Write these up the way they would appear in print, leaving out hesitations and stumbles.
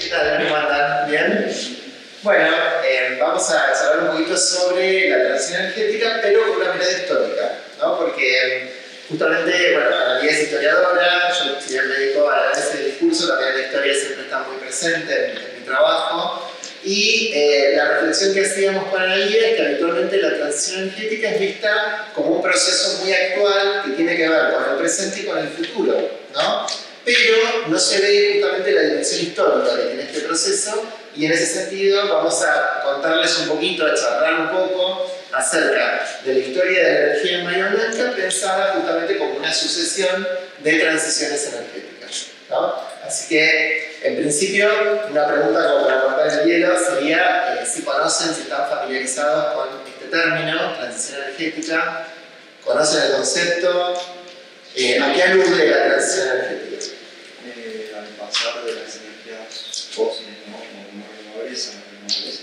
¿Qué tal? ¿Cómo andan? ¿Bien? Bueno, vamos a hablar un poquito sobre la transición energética, pero con una mirada histórica, ¿no? Porque justamente, bueno, la vida es historiadora, yo si bien me dedico a ese discurso, también la historia siempre está muy presente en mi trabajo. Y la reflexión que hacíamos con la guía es que habitualmente la transición energética es vista como un proceso muy actual que tiene que ver con el presente y con el futuro, ¿no? Pero no se ve justamente la dimensión histórica que tiene este proceso, y en ese sentido vamos a contarles un poquito, a charlar un poco acerca de la historia de la energía en Bahía Blanca, pensada justamente como una sucesión de transiciones energéticas, ¿no? Así que, en principio, una pregunta como para cortar el hielo sería si conocen, si están familiarizados con este término, transición energética, conocen el concepto, ¿a qué alude la transición energética? Al pasar de las energías fósiles, ¿no? Como renovables a renovables.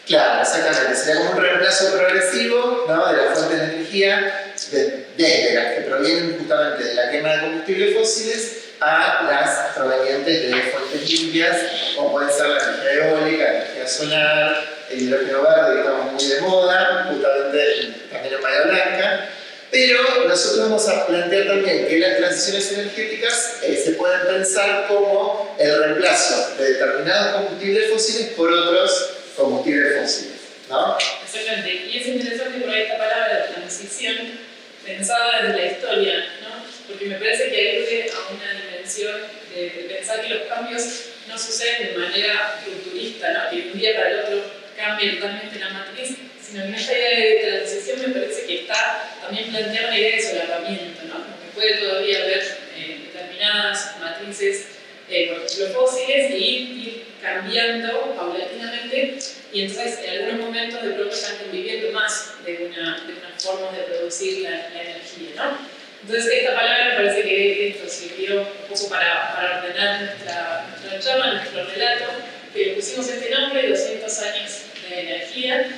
Claro, exactamente. Sería como un reemplazo progresivo, ¿no? De las fuentes de energía, desde las que provienen justamente de la quema de combustibles fósiles a las provenientes de fuentes limpias, como pueden ser la energía eólica, la energía solar, el hidrógeno verde, que estamos muy de moda, justamente también en Bahía Blanca. Pero nosotros vamos a plantear también que las transiciones energéticas se pueden pensar como el reemplazo de determinados combustibles fósiles por otros combustibles fósiles, ¿no? Exactamente, y es interesante por ahí esta palabra transición pensada desde la historia, ¿no? Porque me parece que alude a una dimensión de pensar que los cambios no suceden de manera rupturista, ¿no? Que de un día para el otro cambie totalmente la matriz, sino que en esta idea de transición me parece que está también planteada una idea de solapamiento, ¿no? Como que puede todavía haber determinadas matrices, por ejemplo fósiles, y ir cambiando paulatinamente, y entonces en algunos momentos de pronto están conviviendo más de una forma de producir la energía, ¿no? Entonces esta palabra me parece que esto sirvió un poco para ordenar nuestra charla, nuestro relato, que le pusimos este nombre, 200 años de energía,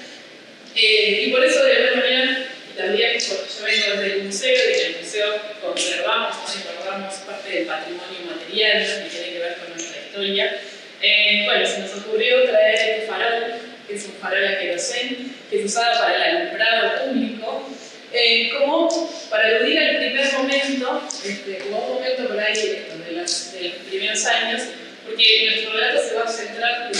y por eso de alguna manera también yo vengo desde el museo, y en el museo conservamos, ¿no? Y guardamos parte del patrimonio material, ¿no? Que tiene que ver con nuestra historia. Bueno, se nos ocurrió traer este farol, que es un farol a querosén, que es usado para el alumbrado público, como para aludir al primer momento, como un momento por ahí de los primeros años, porque nuestro relato se va a centrar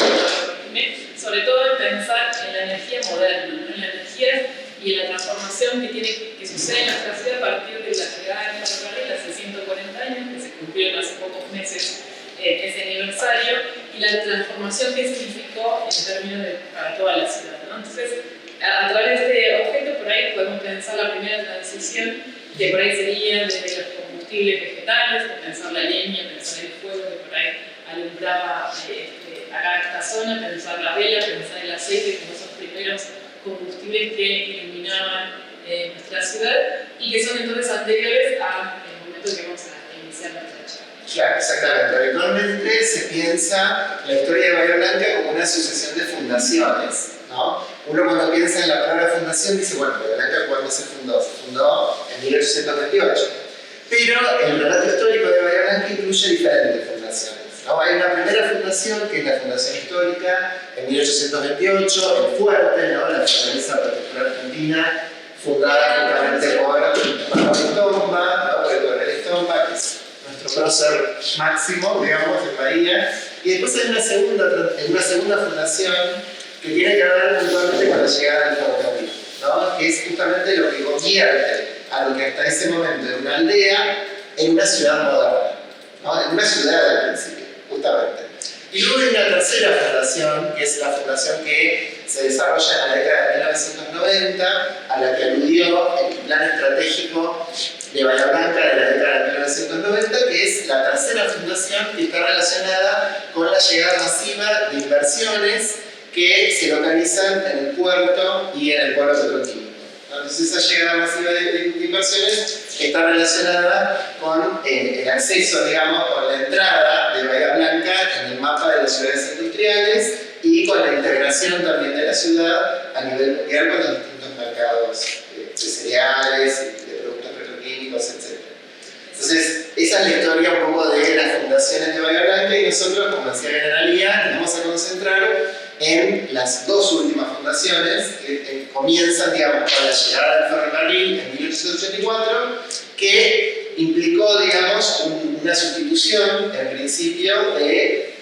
sobre todo en pensar en la energía moderna, ¿no? En la energía y en la transformación que sucede en nuestra ciudad a partir de la llegada del ferrocarril hace 140 años, que se cumplieron hace pocos meses ese aniversario, y la transformación que significó en términos para toda la ciudad, ¿no? Entonces, a través de este objeto, por ahí podemos pensar la primera transición, que por ahí sería desde los combustibles vegetales, pensar la leña, pensar el fuego, que por ahí alumbraba acá esta zona, pensar la vela, pensar el aceite, como esos primeros combustibles que iluminaban nuestra ciudad, y que son entonces anteriores al momento en que vamos a iniciar nuestra charla. Claro, exactamente. Habitualmente se piensa la historia de Bahía Blanca como una sucesión de fundaciones, ¿no? Uno cuando piensa en la palabra fundación dice, bueno, Bahía Blanca ¿cuándo se fundó? Se fundó en 1828. Pero el relato histórico de Bahía Blanca incluye diferentes fundaciones, ¿no? Hay una primera fundación, que es la fundación histórica, en 1828, en Fuerte, ¿no? La Fortaleza Protectora Argentina, fundada justamente por Manuel Tomba, ¿no? Por el coronel Tomba, que es nuestro prócer máximo, digamos, en Bahía. Y después hay una segunda fundación que tiene que ver puntualmente con la llegada del ferrocarril, ¿no? Que es justamente lo que convierte a lo que hasta ese momento era una aldea en una ciudad moderna, ¿no? En una ciudad al principio, justamente. Y luego hay una tercera fundación, que es la fundación que se desarrolla en la década de 1990, a la que aludió el plan estratégico de Bahía Blanca de la década de 1990, que es la tercera fundación que está relacionada con la llegada masiva de inversiones que se localizan en el puerto y en el pueblo petroquímico. Entonces esa llegada masiva de inversiones está relacionada con el acceso, digamos, con la entrada de Bahía Blanca en el mapa de las ciudades industriales y con la integración también de la ciudad a nivel mundial con los distintos mercados de cereales, de productos petroquímicos, etc. Entonces, esa es la historia un poco de las fundaciones de Bahía Blanca, y nosotros, como decía bien Analía, nos vamos a concentrar en las dos últimas fundaciones que comienzan, digamos, con la llegada del ferrocarril en 1884, que implicó, digamos, una sustitución, en principio, de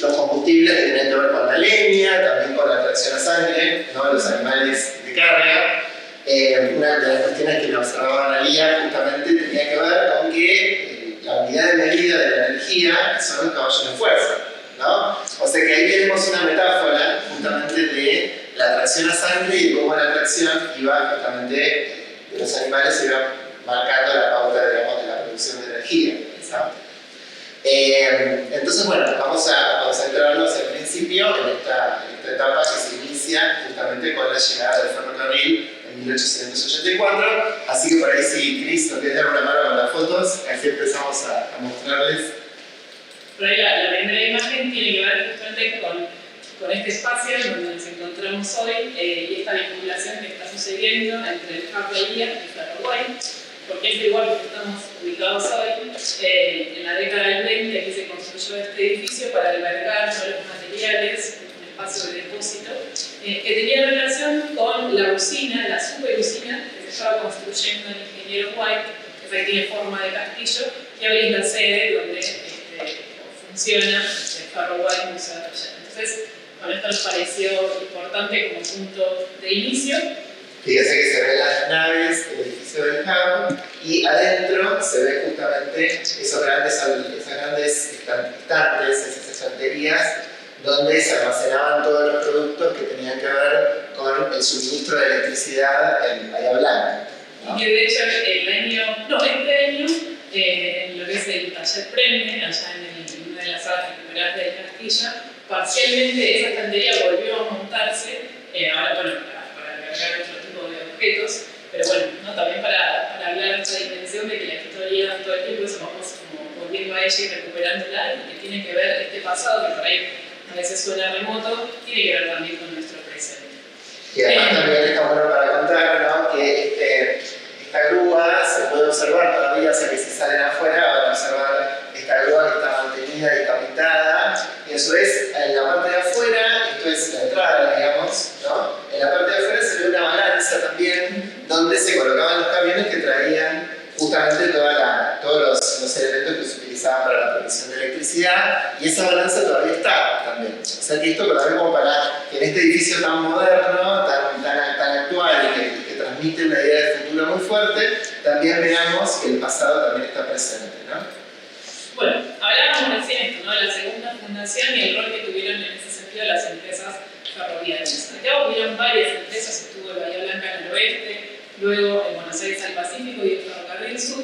los combustibles que tenían que ver con la leña, también con la tracción a sangre, ¿no? Los animales de carga. Una de las cuestiones que le observaba Analía justamente tenía que ver con que la unidad de medida de la energía son los caballos de fuerza, ¿no? O sea que ahí tenemos una metáfora justamente de la tracción a sangre y de cómo la tracción iba justamente de los animales iba marcando la pauta, digamos, de la producción de energía, ¿no? Entonces, bueno, vamos a concentrarnos al principio en esta etapa que se inicia justamente con la llegada del ferrocarril en 1884. Así que por ahí, si Cris nos quieres dar una mano con las fotos, así empezamos a mostrarles. Por ahí la primera imagen tiene que ver justamente con este espacio en donde nos encontramos hoy y esta vinculación que está sucediendo entre el hub Bahía y Ferroguay. Porque es igual que estamos ubicados hoy, en la década del 20 aquí se construyó este edificio para albergar todos los materiales, un espacio de depósito, que tenía relación con la usina, la superusina que se estaba construyendo el ingeniero White, que tiene forma de castillo, que hoy es la sede donde funciona el Ferroguay Museo de Taller. Entonces, bueno, esto nos pareció importante como punto de inicio. Fíjense que se ven las naves del edificio del hub y adentro se ve justamente esas grandes estantes, esas estanterías donde se almacenaban todos los productos que tenían que ver con el suministro de electricidad en Bahía Blanca, ¿no? Y que de hecho este año, en lo que es el taller Prende, allá en una de las salas recuperadas del castillo, parcialmente esa estantería volvió a montarse, ahora bueno, para cargar otro tipo de objetos, pero bueno, ¿no? También para hablar de esta dimensión de que la historia todo el tiempo eso vamos como volviendo a ella y recuperándola y que tiene que ver este pasado que por ahí a veces suena remoto, tiene que ver también con nuestro presente. Y además también está bueno para contar, ¿no? Que esta grúa se puede observar todavía, o sea que si salen afuera van a observar esta grúa que está mantenida y capitada, y eso es en la parte de afuera, esto es la entrada, digamos, ¿no? En la parte de afuera se ve una balanza también donde se colocaban los camiones que traían justamente todos los elementos que se utilizaban para la producción de electricidad, y esa balanza todavía está también. O sea que esto también como para que en este edificio tan moderno, tan actual y que transmite una idea de futuro muy fuerte, también veamos que el pasado también está presente, ¿no? Bueno, hablábamos recién esto, ¿no? De la segunda fundación y el rol que tuvieron en ese sentido las empresas ferroviarias. Acá hubieron varias empresas, estuvo el Bahía Blanca en el oeste, luego el Buenos Aires al Pacífico y el Ferrocarril Sur,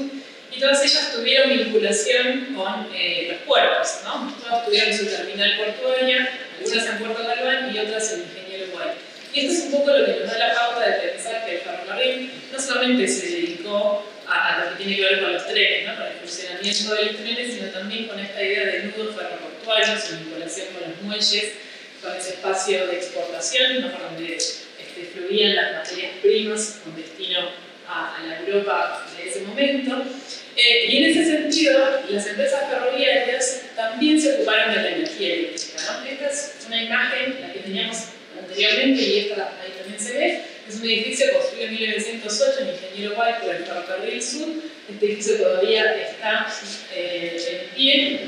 y todas ellas tuvieron vinculación con los puertos, ¿no? Todas tuvieron su terminal portuaria, algunas en Puerto Galván y otras en Ingeniero White. Y esto es un poco lo que nos da la pauta de pensar que el ferrocarril no solamente se dedicó a lo que tiene que ver con los trenes, ¿no? Con el funcionamiento de los trenes, sino también con esta idea de nudos ferroportuarios, en vinculación con los muelles, con ese espacio de exportación, ¿no? Por donde fluían las materias primas con destino a la Europa de ese momento. Y en ese sentido, las empresas ferroviarias también se ocuparon de la energía eléctrica, ¿no? Esta es una imagen, la que teníamos anteriormente, y esta ahí también se ve. Es un edificio construido en 1908 en Ingeniero White por el Ferrocarril Sur. Este edificio todavía está en pie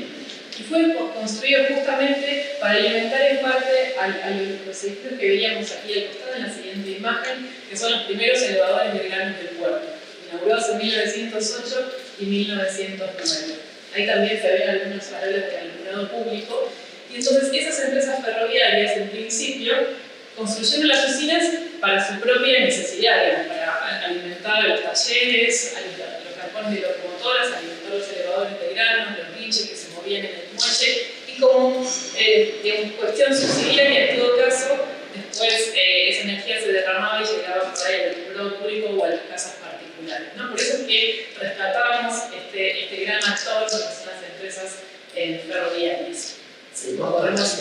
y fue construido justamente para alimentar en parte a los edificios que veíamos aquí al costado en la siguiente imagen, que son los primeros elevadores de granos del puerto, inaugurados en 1908 y 1909. Ahí también se ven algunos faroles de alumbrado público. Y entonces esas empresas ferroviarias, en principio, construyeron las usinas para su propia necesidad, digamos, para alimentar a los talleres, a los galpones de locomotoras, alimentar los elevadores de granos, los biches que se movían en el muelle, y como cuestión subsidiaria, en todo caso, después esa energía se derramaba y llegaba por ahí al alumbrado público o a las casas particulares, ¿no? Por eso es que rescatábamos este gran actor que son las empresas ferroviarias. Sí, podemos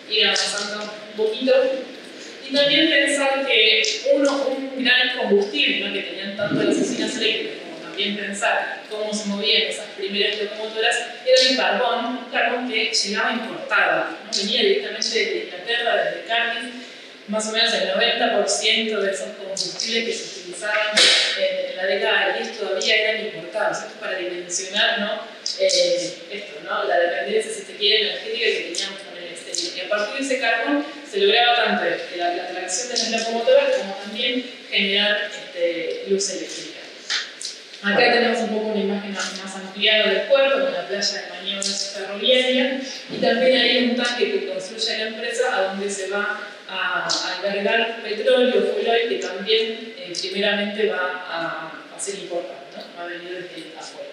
ir avanzando un poquito. Y también pensar que un gran combustible, ¿no? Que tenían tanto las usinas eléctricas como también pensar cómo se movían esas primeras locomotoras, era el carbón llegaba importada, ¿no? Venía directamente de Inglaterra, desde Cardiff. Más o menos el 90% de esos combustibles que se utilizaban en la década de 10 todavía eran importados. Esto para dimensionar, ¿no? ¿No? La dependencia, si se quiere, energética que teníamos con el exterior. Y a partir de ese carbón se lograba tanto la tracción de las locomotoras como también generar luz eléctrica. Acá tenemos un poco una imagen más ampliada del puerto, con la playa de maniobras ferroviaria, y también hay un tanque que construye la empresa a donde se va a albergar petróleo, fuel oil, que también primeramente va a ser importando, ¿no? Va a venir desde afuera.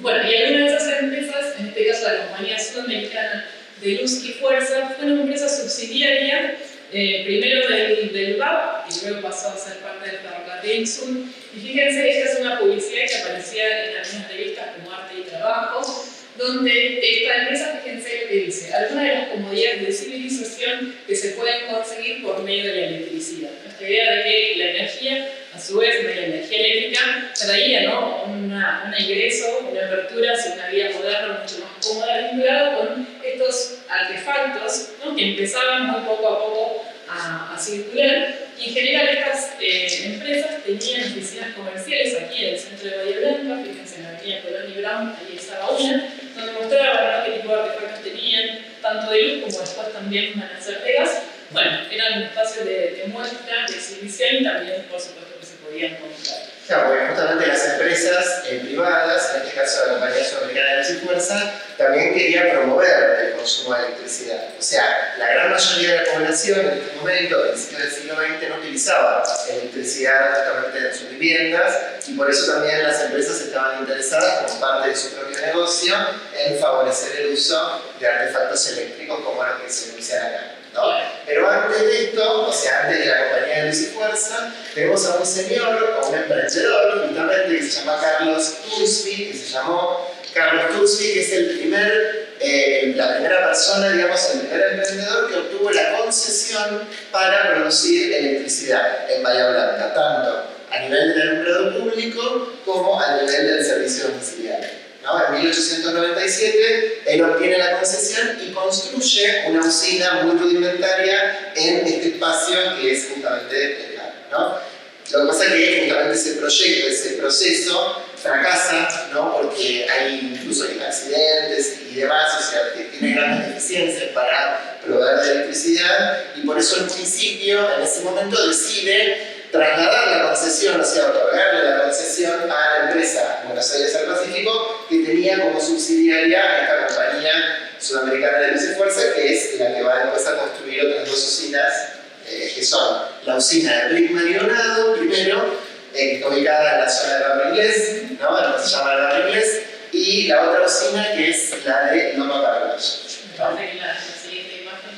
Bueno, y algunas de esas empresas, en este caso la Compañía Sudamericana de Luz y Fuerza, fue una empresa subsidiaria, primero del VAP, y luego pasó a ser parte del Ferrocarril Sur. Y fíjense, esta es una publicidad que aparecía en algunas revistas como Arte y Trabajo, donde esta empresa, fíjense lo que dice, algunas de las comodidades de civilización que se pueden conseguir por medio de la electricidad. Esta idea de que la energía, a su vez, de la energía eléctrica, traía, ¿no? un ingreso, una apertura hacia una vida moderna mucho más cómoda, vinculada con estos artefactos, ¿no? Que empezaban muy poco a poco a circular. Y en general estas empresas tenían oficinas comerciales aquí en el centro de Bahía Blanca, fíjense en la avenida Colón y Brown, ahí estaba una, donde mostraban, ¿no? Qué tipo de artefactos tenían, tanto de luz como después también van a ser de gas. Bueno, eran un espacio de muestra, de exhibición y también, por supuesto, que se podían comprar. Claro, porque justamente las empresas privadas, en este caso la Compañía Sudamericana de Luz y Fuerza, también quería promover el consumo de electricidad. O sea, la gran mayoría de la población en este momento, a principios del siglo XX, no utilizaba electricidad justamente en sus viviendas, y por eso también las empresas estaban interesadas, como parte de su propio negocio, en favorecer el uso de artefactos eléctricos como los que se inician acá, ¿no? Pero antes de esto, o sea, antes de la Compañía de Luz y Fuerza, tenemos a un señor o un emprendedor, justamente, que se llama Carlos Thursby, que es la primera persona, digamos, el primer emprendedor que obtuvo la concesión para producir electricidad en Bahía Blanca, tanto a nivel del alumbrado público como a nivel del servicio domiciliario, ¿no? En 1897 él obtiene la concesión y construye una usina muy rudimentaria en este espacio que es justamente el campo, ¿no? Lo que pasa es que justamente ese proyecto, ese proceso fracasa, ¿no? Porque hay incluso accidentes y demás, o sea, que tiene grandes deficiencias para proveer de electricidad, y por eso el municipio en ese momento decide trasladar la concesión, o sea, otorgarle la concesión a la empresa Buenos Aires al Pacífico, que tenía como subsidiaria esta Compañía Sudamericana de Luz y Fuerza, que es la que va después a construir otras dos usinas, que son la usina de Brickman y Donado, primero, que está ubicada en la zona de Barrio Inglés, ¿no? En lo que se llama el Barrio Inglés, y la otra usina que es la de Loma Paraguaya. La siguiente imagen,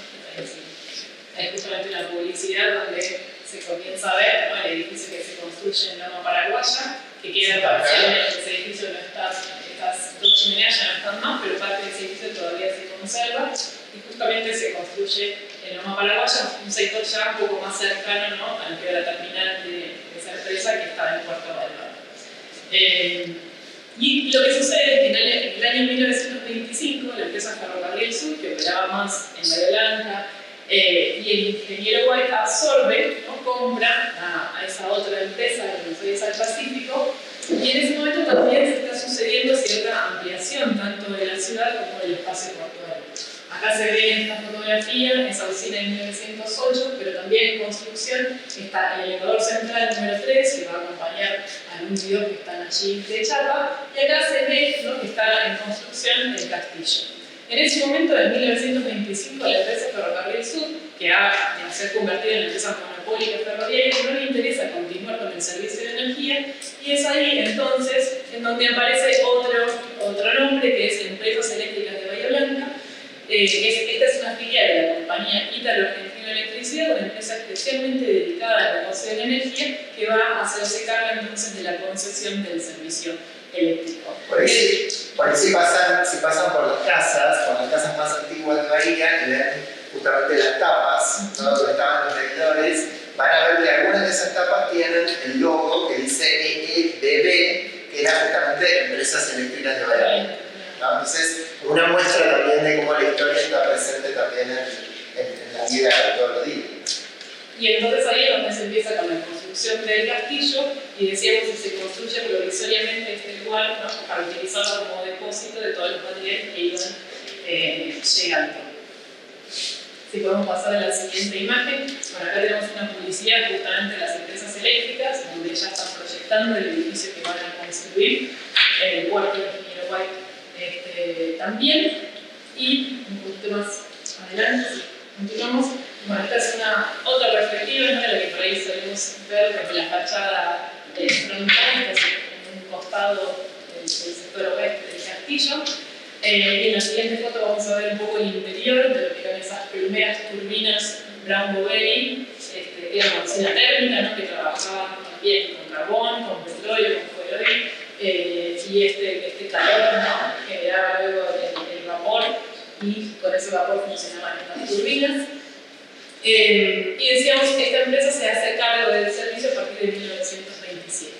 hay justamente una publicidad donde se comienza a ver, ¿no? El edificio que se construye en Loma Paraguaya, que queda parcialmente, ese edificio no está, estas dos chimeneas ya no están más, pero parte de ese edificio todavía se conserva, y justamente se construye en Loma Paraguaya, un sector ya un poco más cercano, ¿no? Al que era la terminal de esa empresa que estaba en Puerto Vallarta. Y lo que sucede es que en el año 1925 la empresa Ferrocarril Sur, que operaba más en Bahía Blanca, y el ingeniero White absorbe, ¿no? Compra a esa otra empresa, la Buenos Aires al Pacífico, y en ese momento también se está sucediendo cierta ampliación tanto de la ciudad como del espacio portuario. Acá se ve en esta fotografía esa usina de 1908, pero también en construcción está el elevador central número 3, que va a acompañar a un video que están allí de chapa, y acá se ve, ¿no? Que está en construcción el castillo. En ese momento, en 1925, la empresa Ferrocarril Sur, que se ha convertido en la empresa monopólica ferroviaria, no le interesa continuar con el servicio de energía, y es ahí entonces en donde aparece otro nombre, que es Empresas Eléctricas de Bahía Blanca. Esta es una filial de la compañía Ítalo-Argentina de Electricidad, una empresa especialmente dedicada al negocio de la energía, que va a hacerse cargo entonces de la concesión del servicio eléctrico. Por ahí si pasan por las casas más antiguas de Bahía, y ven justamente las tapas, ¿no? Donde estaban los medidores, van a ver que algunas de esas tapas tienen el logo que dice EEBB, que era justamente Empresas Eléctricas de Bahía Blanca, ¿no? Entonces, una muestra también de cómo la historia está presente también en la vida de todos los días. Y entonces ahí es donde se empieza con la construcción del castillo y decíamos que se construye provisoriamente este lugar, ¿no?, para utilizarlo como depósito de todos los materiales que iban llegando. Si podemos pasar a la siguiente imagen, bueno, acá tenemos una publicidad justamente de las empresas eléctricas, donde ya están proyectando el edificio que van a construir, en el puerto de Ingeniero White también, y un poquito más adelante, continuamos. Bueno, esta es una otra perspectiva, ¿no?, de la que por ahí solemos ver desde la fachada frontal, que es en un costado del sector oeste del castillo. En la siguiente foto vamos a ver un poco el interior de lo que eran esas primeras turbinas Brown Boveri, que era una cocina térmica, ¿no?, que trabajaba también con carbón, con petróleo, con fueloil, y este calor, ¿no?, generaba luego el vapor, y con ese vapor funcionaban estas turbinas. Y decíamos que esta empresa se hace cargo del servicio a partir de 1927,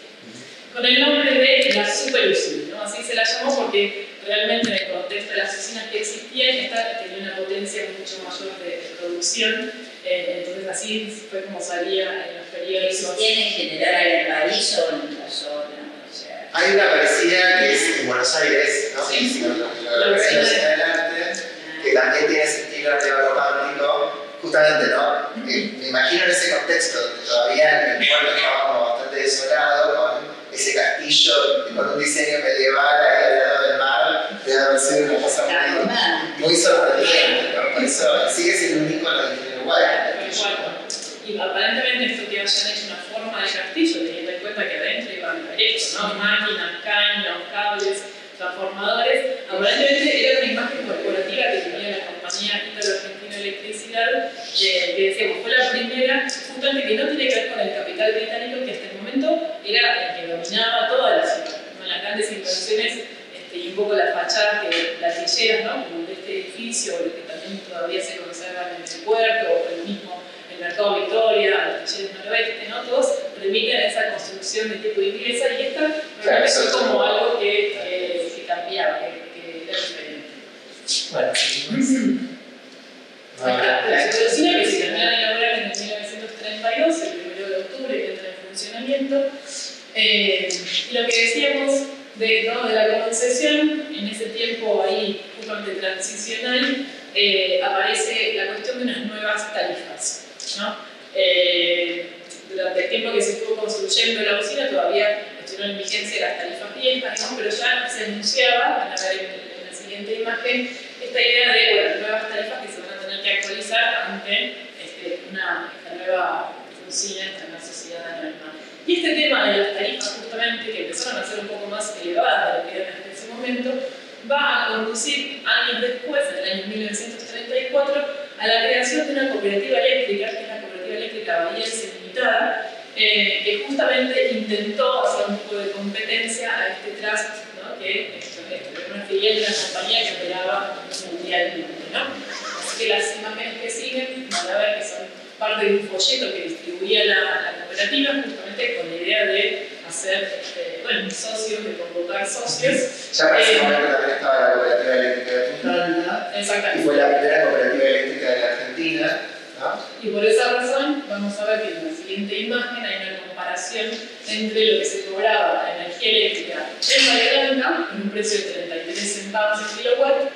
con el nombre de la superusina, ¿no? Así se la llamó porque realmente en el contexto de las usinas que existían, esta tenía una potencia mucho mayor de producción, entonces así fue como salía en los periodos. ¿Se tiene en general en el país o en la zona? O sea, Hay una parecida que es en Buenos Aires, ¿no? Sí. La Universidad Nacional del Arte, que también tiene ese estilo neorromántico. Justamente, ¿no? Me imagino en ese contexto donde todavía el pueblo estaba como bastante desolado, con ese castillo, con un diseño medieval ahí al lado del mar, debe haber sido una cosa muy sorprendente, ¿no? Por eso sigue siendo un ícono de Ingeniero White. Y aparentemente esto que hayan hecho una forma de castillo, teniendo en cuenta que adentro iban esto, ¿no?, máquinas, caños, cables, transformadores, aparentemente era una imagen corporativa que tenía la compañía Italo-Argentina Electricidad, que decíamos, fue la primera, justamente que no tiene que ver con el capital británico, que hasta el momento era el que dominaba toda la ciudad, con las grandes inversiones y un poco las fachadas, las lilleras, ¿no?, como de este edificio, o lo que también todavía se conservan en el puerto, o el mismo el Mercado Victoria, los talleres noroeste, ¿no?, todos remiten a esa construcción de tipo inglesa, y esta realmente fue como algo que cambiaba, que era diferente. Bueno, La superusina que se terminó de elaborar en 1932, el 1 de octubre, que entra en funcionamiento. Y lo que decíamos de la concesión, en ese tiempo ahí justamente transicional, aparece la cuestión de unas nuevas tarifas, ¿no? Durante el tiempo que se estuvo construyendo la usina todavía estuvieron en vigencia las tarifas viejas, ¿no?, pero ya se anunciaba, van a ver en la siguiente imagen, esta idea de nuevas tarifas que se van a tener que actualizar ante esta nueva usina, esta nueva sociedad anónima. Y este tema de las tarifas, justamente, que empezaron a ser un poco más elevadas de lo que eran hasta ese momento, va a conducir años después, en el año 1934, a la creación de una cooperativa eléctrica, que es la Cooperativa Eléctrica Bahiense Limitada, que justamente intentó hacer un poco de competencia a este trust, ¿no?, que es una filial de una compañía que operaba mundialmente, ¿no? Así que las imágenes que siguen van a ver que son parte de un folleto que distribuía la cooperativa, justamente con la idea de hacer socios, de convocar socios. Ya para ese momento también estaba la Cooperativa Eléctrica de Punta Alta, Exactamente. y fue la primera cooperativa eléctrica de la Argentina, ¿no? Y por esa razón vamos a ver que en la siguiente imagen hay una comparación entre lo que se cobraba la energía eléctrica en Bahía Blanca, con un precio de 33 centavos el kilowatt,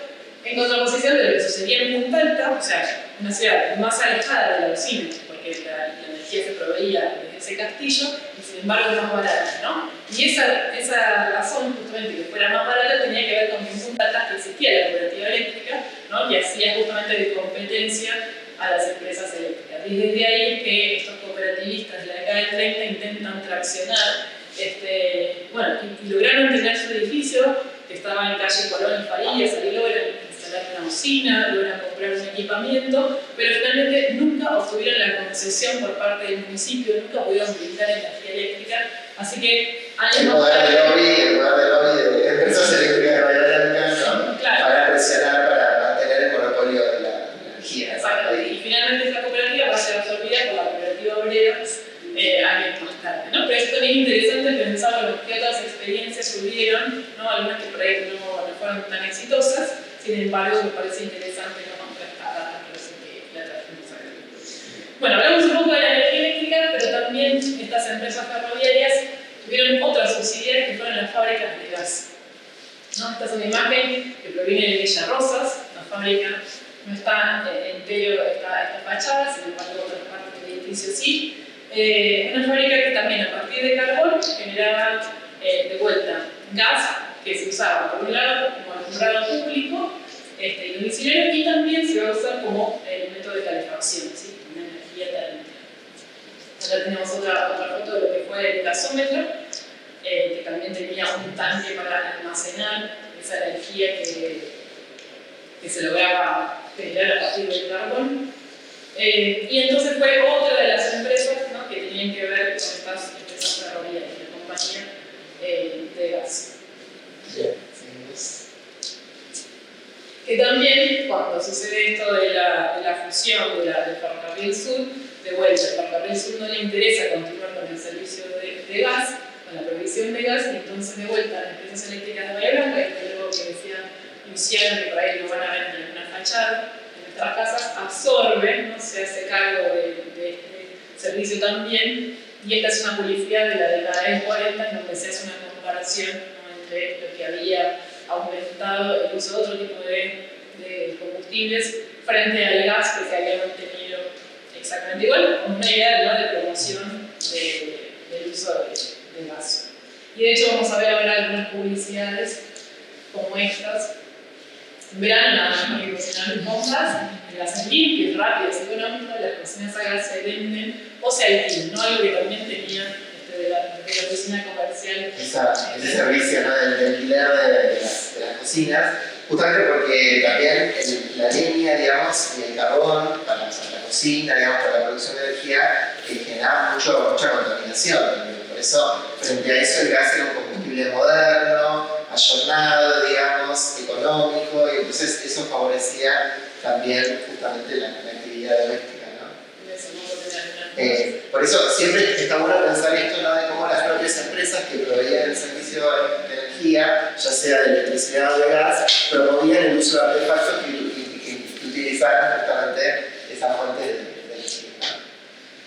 en contraposición de lo que sucedía en Punta Alta, o sea, una ciudad más alejada de la usina, porque la energía se proveía desde ese castillo, y sin embargo es más barata, ¿no? Y esa razón, justamente que fuera más barata, tenía que ver con que en Punta Alta existía la cooperativa eléctrica, ¿no?, y hacía justamente de competencia a las empresas eléctricas. Y desde ahí es que estos cooperativistas de la década del 30 intentan traccionar, y lograron tener su edificio, que estaba en calle Colón y Farías, ahí logran instalar una usina, logran comprar un equipamiento, pero finalmente nunca obtuvieron la concesión por parte del municipio, nunca pudieron brindar energía eléctrica, así que años El más poder tarde... de lobby de empresas eléctricas de Bahía Blanca, ¿no?, Claro. para presionar, para mantener el monopolio de la energía. Exactamente. Y finalmente esta cooperativa va a ser absorbida por la cooperativa obrera años más tarde, ¿no? Pero es también interesante pensar qué otras experiencias hubieron, ¿no?, algunas que por ahí no fueron tan exitosas, Sin embargo, me parece interesante no contrastar la relación que la trajimos acá. Bueno, hablamos un poco de la energía eléctrica, pero también estas empresas ferroviarias tuvieron otras subsidiarias que fueron las fábricas de gas. ¿No? Esta es una imagen que proviene de Villa Rosas, la fábrica no está entero esta fachada, sin embargo otras partes del edificio sí. Una fábrica que también a partir de carbón generaba de vuelta gas que se usaba por un lado como alumbrado público y domiciliario, y también se va a usar como elemento de calefacción, ¿sí? Una energía térmica. Acá tenemos otra foto de lo que fue el gasómetro, que también tenía un tanque para almacenar esa energía que se lograba generar a partir del carbón. Y entonces fue otra de las empresas, ¿no?, que tenían que ver con estas empresas ferroviarias, la compañía de gas. Bien. Que también, cuando sucede esto de la fusión del Ferrocarril Sur, de vuelta, el Ferrocarril Sur no le interesa continuar con el servicio de gas, con la provisión de gas, y entonces de vuelta las empresas eléctricas de Bahía Blanca, y luego que decía Luciano, que por ahí lo van a ver en una fachada, en nuestras casas, absorben, ¿no?, se hace cargo de este servicio también, y esta es una publicidad de la década del 40 en donde se hace una comparación, ¿no?, entre lo que había aumentado el uso de otro tipo de combustibles frente al gas que se había mantenido exactamente igual, con una idea, ¿no?, de promoción del uso de gas. Y de hecho vamos a ver ahora algunas publicidades como estas. En verano nada más que cocinar en bombas, en gas limpias, rápidas y económicas, las cocinas a gas se venden o se alquilan, ¿no? Algo que también tenía de la cocina comercial. Ese servicio, ¿no?, del alquiler de las cocinas, justamente porque también la leña, digamos, y el carbón para la cocina, digamos, para la producción de energía, generaba mucha contaminación también. Por eso, frente a eso, el gas era un combustible moderno, ayornado, digamos, económico, y entonces eso favorecía también justamente la actividad doméstica. Por eso siempre está bueno pensar esto, ¿no?, de cómo las propias empresas que proveían el servicio de energía, ya sea de electricidad o de gas, promovían el uso de artefactos que utilizaran justamente esa fuente de energía, ¿no?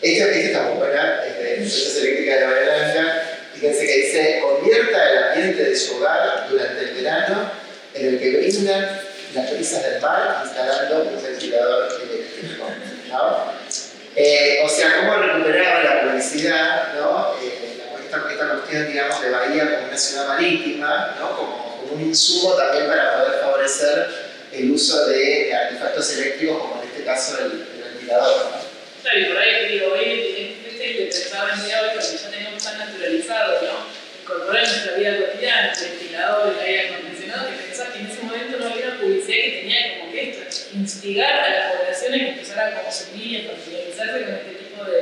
Esta está muy buena, Empresas Eléctricas de Bahía Blanca. Fíjense que dice: convierta el ambiente de su hogar durante el verano en el que brindan las brisas del mar instalando un ventilador eléctrico, ¿no? O sea, cómo recuperaba la publicidad, ¿no?, esta cuestión, digamos, de Bahía como una ciudad marítima, ¿no?, como un insumo también para poder favorecer el uso de artefactos eléctricos, como en este caso el ventilador, ¿no? Claro, y por ahí te digo, hoy le pensaba en día hoy porque ya tenemos tan naturalizado, ¿no?, incorporar en nuestra vida cotidiana el ventilador, el aire acondicionado, que pensás que en ese momento no había una publicidad que tenía como que esto, instigar a la población a que empezara a consumir y a familiarizarse con este tipo de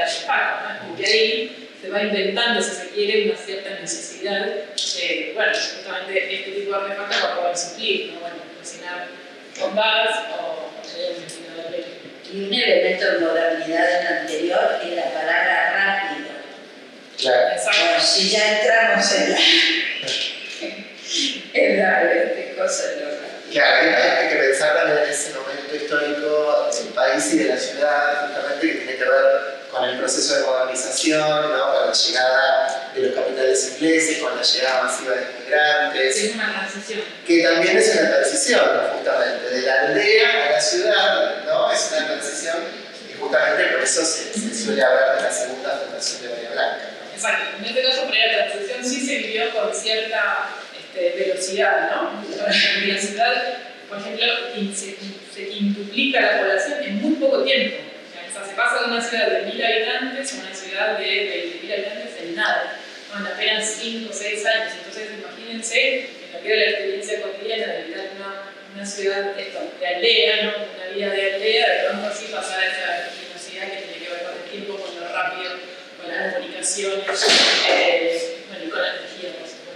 artefactos, ¿no? Como que ahí se va inventando, si se quiere, una cierta necesidad de, bueno, justamente este tipo de artefactos va a poder suplir, ¿no? Bueno, cocinar con gas o tener un ventilador eléctrico. Y un elemento de modernidad en el anterior es la palabra rápido. Claro. Exacto. Bueno, si ya entramos en la cosa de lo rápido. Claro, hay que pensar también en ese momento histórico del país y de la ciudad, justamente, que tiene que ver con el proceso de modernización, ¿no?, con la llegada de los capitales ingleses, con la llegada masiva de inmigrantes. Es una transición. Que también es una transición, justamente, de la aldea a la ciudad, ¿no? Es una transición y justamente por eso se suele hablar de la segunda fundación de Bahía Blanca, ¿no? Exacto. En este caso, por ahí la transición sí se vivió con cierta velocidad, ¿no? En la ciudad, por ejemplo, se quintuplica la población en muy poco tiempo. O sea, se pasa de una ciudad de 1000 habitantes a una ciudad de 20.000 habitantes en nada, ¿no?, en apenas 5 o 6 años. Entonces, imagínense en lo que era la experiencia cotidiana de habitar una ciudad de aldea, ¿no?, una vida de aldea, de pronto así pasar a esa velocidad que tiene que ver con el tiempo, con lo rápido, con las comunicaciones, bueno, y con la energía, por supuesto.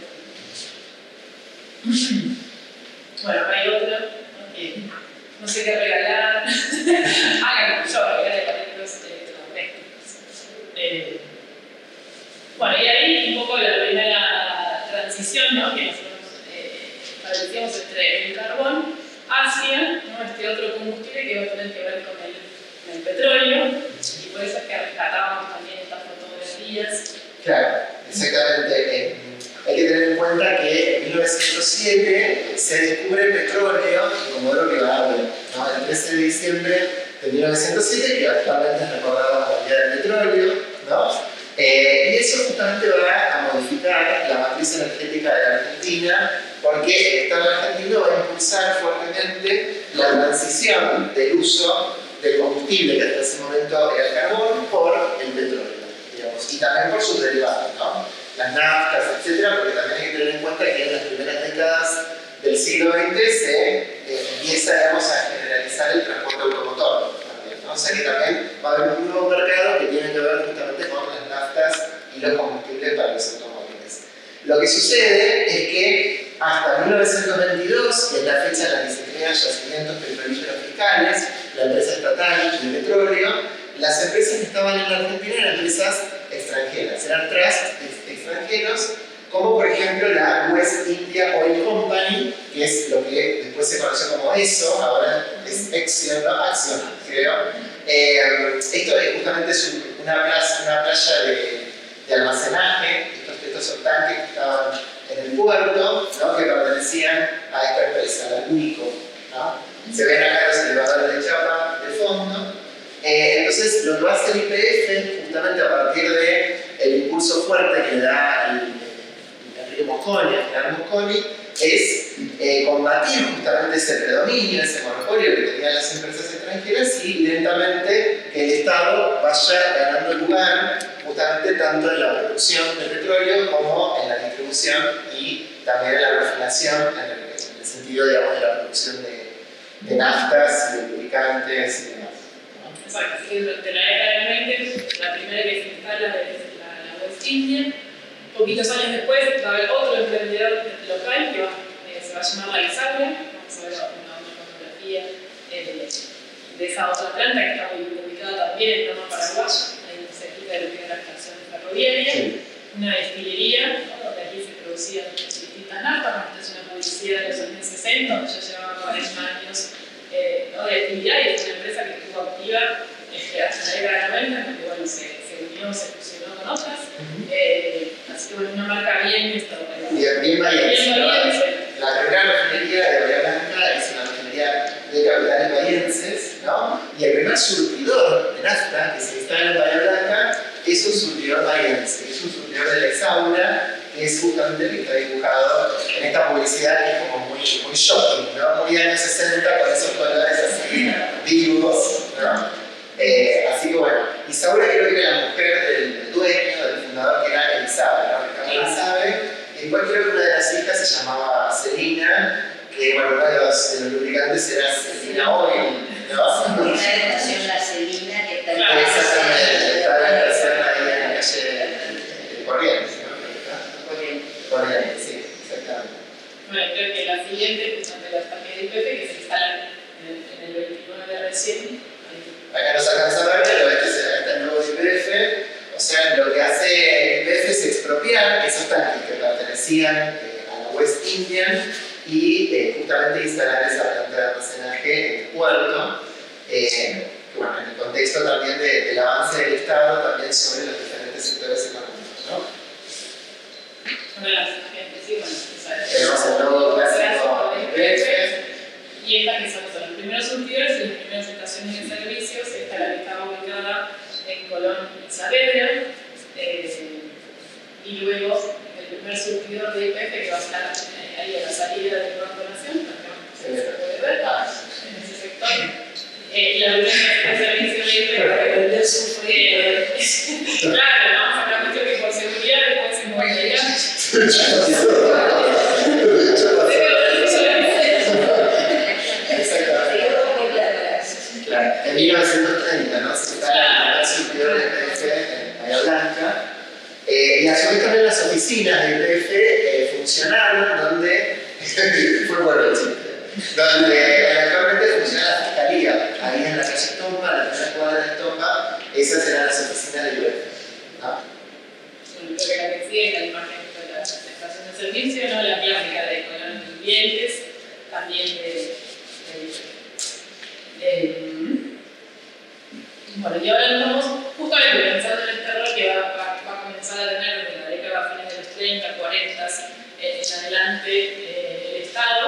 Bueno, hay otro, ¿no?, que no sé qué regalar. Hagan como yo, regalen aparatos electrodomésticos. Bueno, y ahí un poco la primera transición, ¿no?, que nosotros establecíamos entre el carbón Asia, ¿no? Este otro combustible que va a tener que ver con el petróleo, y por eso es que rescatábamos también estas fotografías. Claro, exactamente. Hay que tener en cuenta que en 1907 se descubre el petróleo en Comodoro Rivadavia, ¿no? El 13 de diciembre de 1907, que actualmente es recordado como el Día del Petróleo, ¿no? Y eso justamente va a modificar la matriz energética de la Argentina, porque el Estado argentino va a impulsar fuertemente la transición del uso del combustible, que hasta ese momento era el carbón, por el petróleo, digamos, y también por sus derivados, ¿no? Las naftas, etcétera, porque también hay que tener en cuenta que en las primeras décadas del siglo XX se empieza, digamos, a generalizar el transporte automotor también, ¿no? O sea que también va a haber un nuevo mercado que tiene que ver justamente con las naftas y los combustibles para los automóviles. Lo que sucede es que hasta 1922, que es la fecha en la que se crean yacimientos petrolíferos fiscales, la empresa estatal de petróleo, las empresas que estaban en la Argentina eran empresas extranjeras, eran trusts extranjeros, como por ejemplo la West India Oil Company, que es lo que después se conoció como ESO, ahora es Exxon, ¿no? Axion, creo. Esto justamente es una playa de almacenaje, estos tanques que estaban en el puerto, ¿no? Que pertenecían a esta empresa, la UICO, ¿no? Se ven acá los elevadores de chapa de fondo. Entonces, lo que va a hacer YPF, justamente a partir del impulso fuerte que le da Enrique Mosconi, el general Mosconi, es combatir justamente ese predominio, ese monopolio que tenían las empresas extranjeras y lentamente que el Estado vaya ganando lugar justamente tanto en la producción de petróleo como en la distribución y también en la refinación, en el sentido, digamos, de la producción de naftas y de lubricantes y demás. Exacto, así que durante la década del 20, la primera que se instala es la West India. Poquitos años después va a haber otro emprendedor local que se va a llamar La Isaura. Vamos a ver una fotografía de esa otra planta que está ubicada también en Loma Paraguayo, ahí cerquita de lo que es la estación ferroviaria. Sí. Una destilería, ¿no? Donde aquí se producían distintas naftas. Esta es una publicidad de los años 60, donde ya llevaba 40 años ¿no? de actividad, y es una empresa que estuvo activa hasta la década de 90, porque bueno, se unió, se fusionó con otras. Así que bueno, una marca bien bien bahiense. La primera refinería de Bahía Blanca es una refinería de capitales bahienses, ¿no? Y el primer surtidor de nafta que se instala en Bahía Blanca es un surtidor bahiense, es un surtidor de la Isaura, que es justamente el que está dibujado en esta publicidad que es como muy shocking, ¿no? Muy años 60 con esos colores así vivos, ¿no? Así que bueno, Isaura creo que era la mujer del dueño, del fundador, que era Elizabeth, ¿no? Que Elizabeth, y después creo que una de las hijas se llamaba Celina, que bueno, uno de los lubricantes era Celina Oil, ¿no? Una estación La Celina que está en exactamente, está en la estación ahí en la calle Corrientes, ¿no? Corrientes, sí, exactamente. Bueno, creo que la siguiente, justamente la estación de IPF, que se instalan en el 29 de recién. Acá nos alcanza a ver, pero este es el nuevo YPF. O sea, lo que hace YPF es expropiar esos tanques que pertenecían a la West Indian y justamente instalar esa planta de almacenaje en el puerto. Bueno, en el contexto también del avance del Estado también sobre los diferentes sectores económicos, ¿no? Una de las agentes, sí, bueno, tenemos el nuevo clásico YPF. Y esta que son los primeros surtidores y las primeras estaciones de servicios. Esta es la que estaba ubicada en Colón y Saavedra. Y luego el primer surtidor de IPF que va a estar ahí a la salida del Banco Nación, se puede ver en ese sector. Y la primera estación de servicio de IPF. Claro, ¿no? Habrá mucho que por seguridad después se movilidad. Claro, en 1930, ¿no? Se instala el surtidor de YPF en Bahía Blanca. Y a su vez también las oficinas de YPF funcionaron donde, fue bueno el chiste, donde actualmente funciona la fiscalía, ahí en la calle Tomba, la primera cuadra de Tomba, esas eran las oficinas de YPF, ¿no? Creo que la que sigue es la imagen de la estación de servicio, ¿no? La clásica de Colón y Vientes, también de Bueno, y ahora nos vamos justamente pensando en este rol que va a comenzar a tener desde la década a fines de los 30, 40 en adelante el Estado.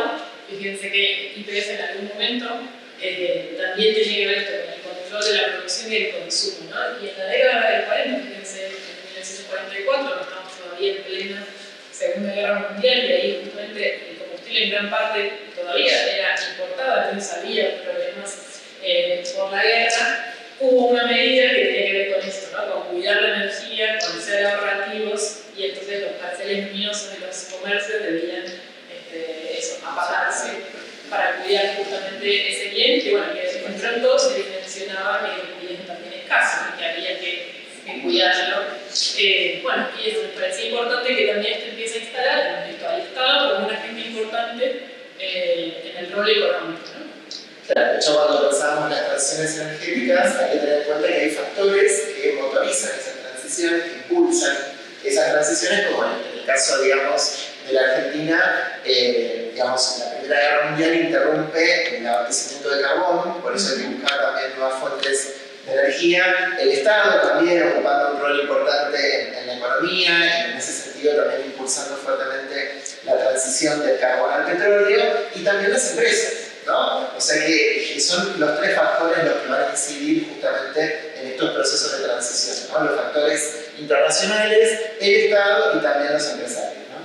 Fíjense que IPF en algún momento también tiene que ver esto con el control de la producción y el consumo, ¿no? Y en la década del 40, fíjense, en 1944, no estamos todavía en plena Segunda Guerra Mundial, y ahí justamente el combustible en gran parte todavía era importado, entonces había problemas por la guerra. Hubo una medida que tiene que ver con esto, ¿no? Con cuidar la energía, con ser ahorrativos, y entonces los carteles luminosos de los comercios debían apagarse para cuidar justamente ese bien, que bueno, que de pronto se dimensionaba que era un bien también escaso y que había que cuidarlo. Bueno, y eso me parecía importante que también esto empiece a instalar esto al Estado como un agente importante en el rol económico, ¿no? Claro, de hecho, cuando pensábamos las transiciones energéticas, hay que tener en cuenta que hay factores que motorizan esas transiciones, que impulsan esas transiciones, como en el caso, digamos, de la Argentina, digamos, la Primera Guerra Mundial interrumpe el abastecimiento de carbón, por eso hay que buscar también nuevas fuentes de energía. El Estado también ocupando un rol importante en la economía y en ese sentido también impulsando fuertemente la transición del carbón al petróleo, y también las empresas, ¿no? O sea que son los tres factores los que van a incidir justamente en estos procesos de transición, ¿no? Los factores internacionales, el Estado y también los empresarios, ¿no?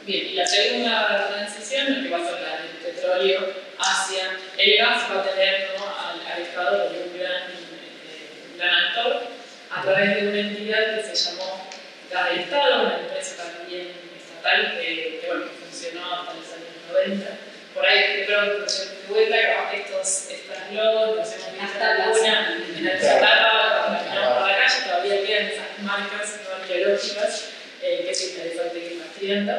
Bien, y la segunda transición, que va a ser la del petróleo hacia el gas, va a tener, ¿no?, al Estado como un gran actor a través de una entidad que se llamó Gas del Estado, una empresa también estatal que bueno, funcionó hasta los años 90. Por ahí de pronto de vuelta, capaz que estas logos nos hemos visto Hasta alguna en el chatarra, cuando caminamos por la calle, todavía quedan esas marcas no arqueológicas que es interesante ir investigando.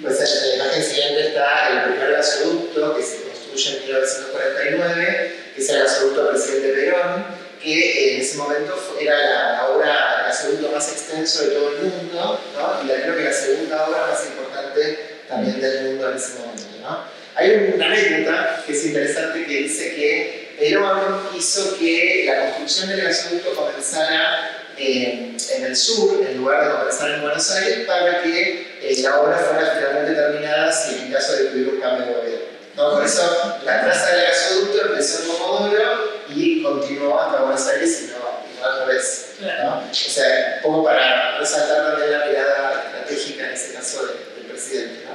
Pues en la imagen siguiente está el primer gasoducto que se construye en 1949, que es el gasoducto Presidente Perón, que en ese momento era la obra, el gasoducto más extenso de todo el mundo, ¿no? Y creo que la segunda obra más importante también del mundo en ese momento, ¿no? Hay una anécdota que es interesante que dice que Perón hizo que la construcción del gasoducto comenzara en el sur, en lugar de comenzar en Buenos Aires, para que la obra fuera finalmente terminada si en caso de que hubiera un cambio de gobierno, ¿no? Por eso la traza del gasoducto empezó en Comodoro y continuó hasta Buenos Aires y no al revés, ¿no? O sea, un poco para resaltar también la mirada estratégica en ese caso del presidente, ¿no?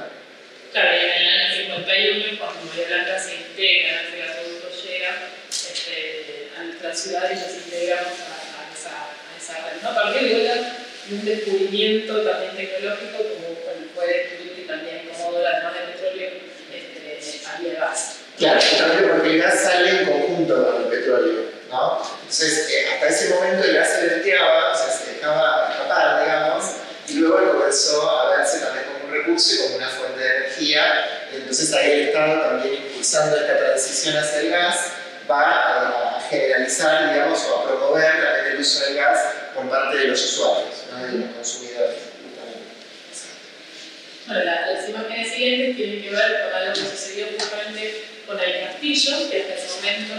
Claro, y en el año 51, cuando Bahía Blanca se integra, ese gasoducto llega a nuestra ciudad y nos integramos a esa red, ¿no? A partir de un descubrimiento también tecnológico, como fue descubrir que también Comodoro, además de petróleo, había gas. Claro, justamente porque el gas sale en conjunto con el petróleo, ¿no? Entonces, hasta ese momento el gas se venteaba, o sea, se dejaba escapar, digamos, y luego comenzó a verse también como un recurso y como una fuente de energía. Y entonces ahí el Estado, también impulsando esta transición hacia el gas, va a generalizar, digamos, o a promover también el uso del gas por parte de los usuarios, ¿no? De los consumidores. Bueno, las imágenes siguientes tienen que ver con algo que sucedió justamente con el castillo, que hasta ese momento,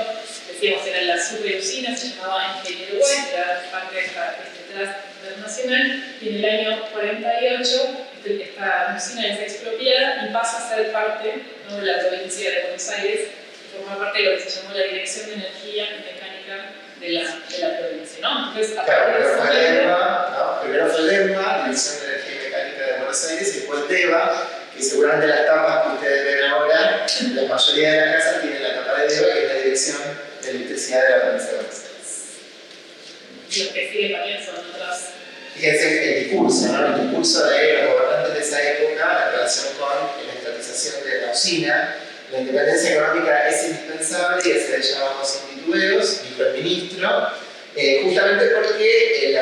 decíamos, era la superusina, se llamaba Ingeniero White, era parte de este trust internacional, y en el año 48 esta usina es expropiada y pasa a ser parte, ¿no?, de la provincia de Buenos Aires, y forma parte de lo que se llamó la Dirección de Energía y Mecánica de la provincia, ¿no? Entonces, Claro, primero fue el EMMA, Dirección de Energía y Mecánica de Buenos Aires, y después DEVA, que seguramente las tapas que ustedes ven ahora, la mayoría de las casas tienen la tapa de DEVA, que es la Dirección de Electricidad de la provincia de Buenos Aires. Y los que siguen también son otras. Fíjense el discurso, ¿no? El discurso de los gobernantes de esa época en relación con la estatización de la usina. La independencia económica es indispensable y se le llamamos titubeos, dijo el ministro, justamente porque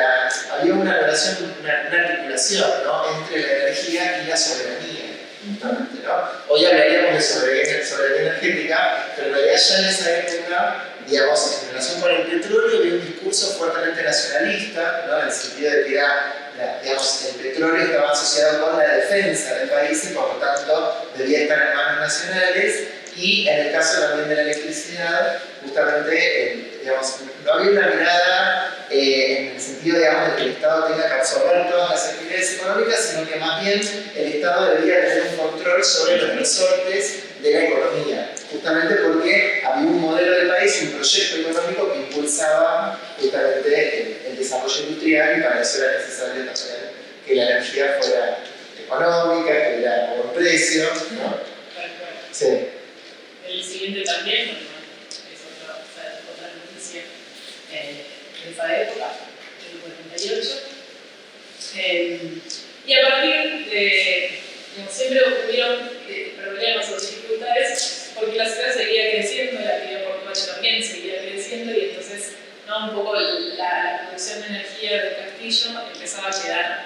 había una relación, una articulación, ¿no?, entre la energía y la soberanía, justamente, ¿no? Hoy hablaríamos de soberanía energética, pero en realidad ya en esa época, digamos, en relación con el petróleo había un discurso fuertemente nacionalista, ¿no?, en el sentido de que era digamos, el petróleo estaba asociado con la defensa del país y por lo tanto debía estar en manos nacionales. Y en el caso también de la electricidad, justamente, digamos, no había una mirada en el sentido, digamos, de que el Estado tenga que absorber todas las actividades económicas, sino que más bien el Estado debía tener un control sobre los resortes de la economía, justamente porque había un modelo de país, un proyecto económico que impulsaba justamente el desarrollo industrial, y para eso era necesario también que la energía fuera económica, que hubiera buen precio, ¿no? Sí. El siguiente también, bueno, es otra noticia de esa época, del 48. Y a partir de, digamos, siempre ocurrieron problemas o dificultades porque la ciudad seguía creciendo, la actividad portuaria también seguía creciendo, y entonces, ¿no?, un poco la producción de energía del castillo empezaba a quedar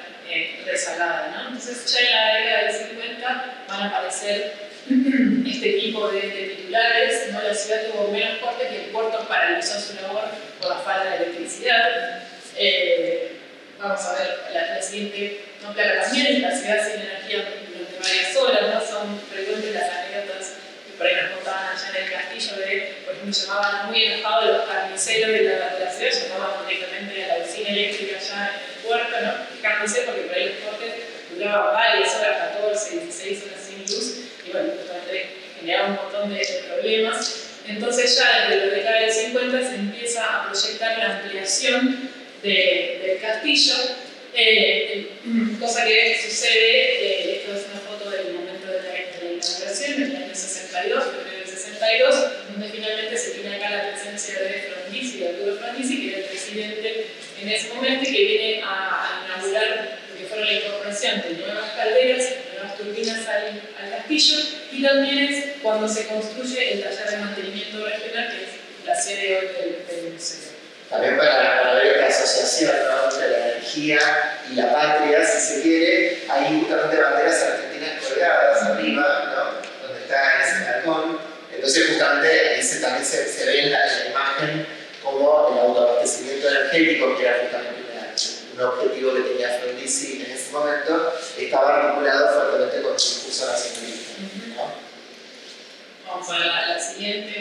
rezagada, ¿no? Entonces ya en la década del 50 van a aparecer este tipo de titulares, ¿no? La ciudad tuvo menos cortes y el puerto paralizó su labor por la falta de electricidad. Vamos a ver la siguiente, ¿no?, placa también, la ciudad sin energía durante varias horas, ¿no? Son frecuentes las anécdotas que por ahí nos contaban allá en el castillo de, por ejemplo, llamaban muy enojados los carniceros de la ciudad, llamaban directamente a la usina eléctrica allá en el puerto, ¿no? Carnicero, porque por ahí los cortes duraban varias horas, 14, 16 horas sin luz, y bueno, justamente generaba un montón de problemas. Entonces ya desde la década del 50 se empieza a proyectar la ampliación del castillo, cosa que sucede, esto es una foto del momento de la inauguración, en el año 62, febrero del 62, donde finalmente se tiene acá la presencia de Frondizi, de Arturo Frondizi, que era el presidente en ese momento, que viene a inaugurar lo que fueron la incorporación de nuevas calderas, nuevas turbinas al castillo, y también es cuando se construye el taller de mantenimiento regional, que es la sede hoy del museo. También para ver la asociación, ¿no?, entre la energía y la patria, si se quiere, hay justamente banderas argentinas colgadas arriba, ¿no?, donde está ese balcón. Entonces justamente ahí también se ve en la imagen como el autoabastecimiento energético, que era justamente un objetivo que tenía Frondizi en ese momento, estaba vinculado fuertemente con su discurso nacionalista, ¿no? Vamos a ver la siguiente,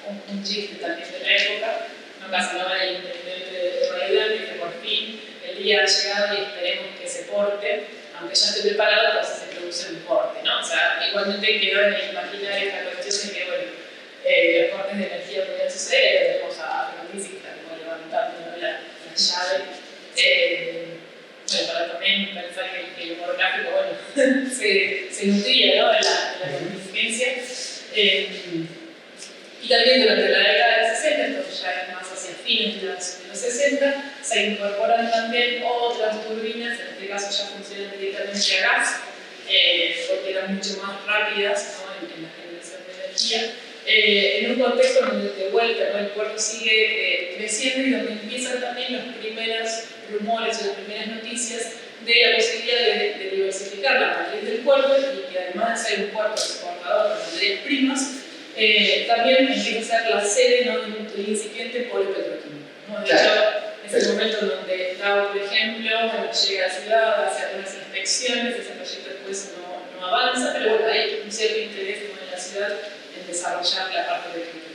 bueno, un chiste también de la época. No Casanova era el intendente de Bahía, que por fin el día ha llegado y esperemos que se porte, aunque ya esté preparado, entonces se produce un corte, ¿no? O sea, igualmente quedó en el imaginario esta cuestión de que, bueno, los cortes de energía podían suceder, tenemos a Frondizi que está como levantando, ¿no?, la llave. Bueno, para también pensar que el humor gráfico, bueno, se nutría, ¿no?, de la contingencia. Y también durante la década del 60, entonces ya es más hacia fines de los 60, se incorporan también otras turbinas, en este caso ya funcionan directamente a gas, porque eran mucho más rápidas, ¿no?, en la generación de energía. En un contexto donde de vuelta, ¿no?, el puerto sigue creciendo y donde empiezan también los primeros rumores o las primeras noticias de la posibilidad de diversificar la matriz del puerto, y que además de ser un puerto exportador de materias primas, también empieza a ser la sede, ¿no?, del incipiente polo petroquímico, ¿no? De hecho, es el momento en donde Dow, por ejemplo, llega a la ciudad, hace algunas inspecciones, ese proyecto después no avanza, pero bueno, hay un cierto interés, ¿no?, en la ciudad en desarrollar la parte de petroquímica.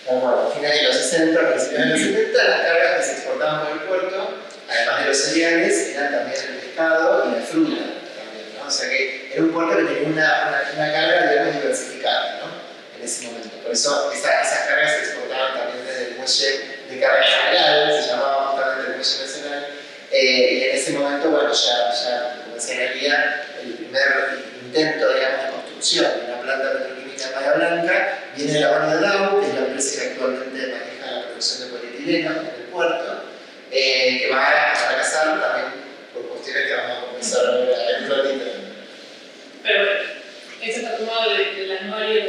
Bueno, a finales de los 60, principios de los 70, las cargas que se exportaban por el puerto, además de los cereales, eran también el pescado y la fruta también, ¿no? O sea que era un puerto que tenía una carga, digamos, diversificada, ¿no?, en ese momento. Por eso esas cargas se exportaban también desde el muelle de carga general, se llamaba justamente el muelle nacional, y en ese momento, bueno, ya comenzaría el primer intento, digamos, de construcción de una planta petroquímica en Bahía Blanca. Viene de la mano de Dow, que es la empresa que actualmente maneja la producción de polietileno en el puerto, que va a fracasar también por cuestiones que vamos a comenzar a ver en un ratito. Pero bueno, esto está tomado del anuario de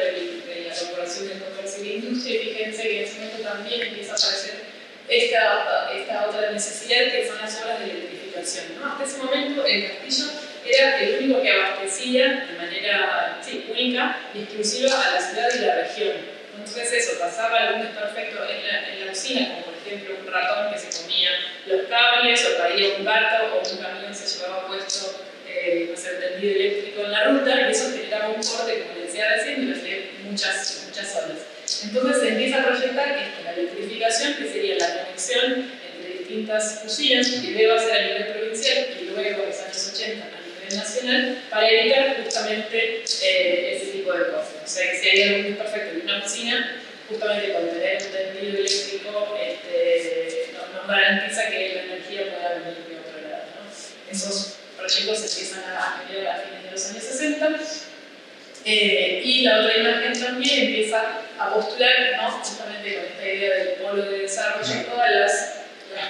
la Corporación de Comercio y la Industria, y fíjense que en ese momento también empieza a aparecer esta otra necesidad, que son las obras de electrificación, ¿no? Hasta ese momento el castillo era el único que abastecía de manera única y exclusiva a la ciudad y la región. Entonces eso, pasaba algún desperfecto en la usina, como por ejemplo un ratón que se comía los cables, o caía un gato, o un camión se llevaba puesto no sé, el tendido eléctrico en la ruta, y eso generaba un corte, como les decía recién, durante muchas horas. Entonces se empieza a proyectar esto, la electrificación, que sería la conexión entre distintas usinas, que luego va a ser a nivel provincial y luego en los años 80 a nivel nacional, para evitar justamente ese tipo de cosas. O sea, que si hay algún desperfecto en una usina, justamente con tener un tendido eléctrico nos garantiza que la energía pueda venir de otro lado, ¿no? Esos proyectos se empiezan a mediar a fines de los años 60. Y la otra imagen también empieza a postular, ¿no? Justamente con esta idea del polo de desarrollo, todas las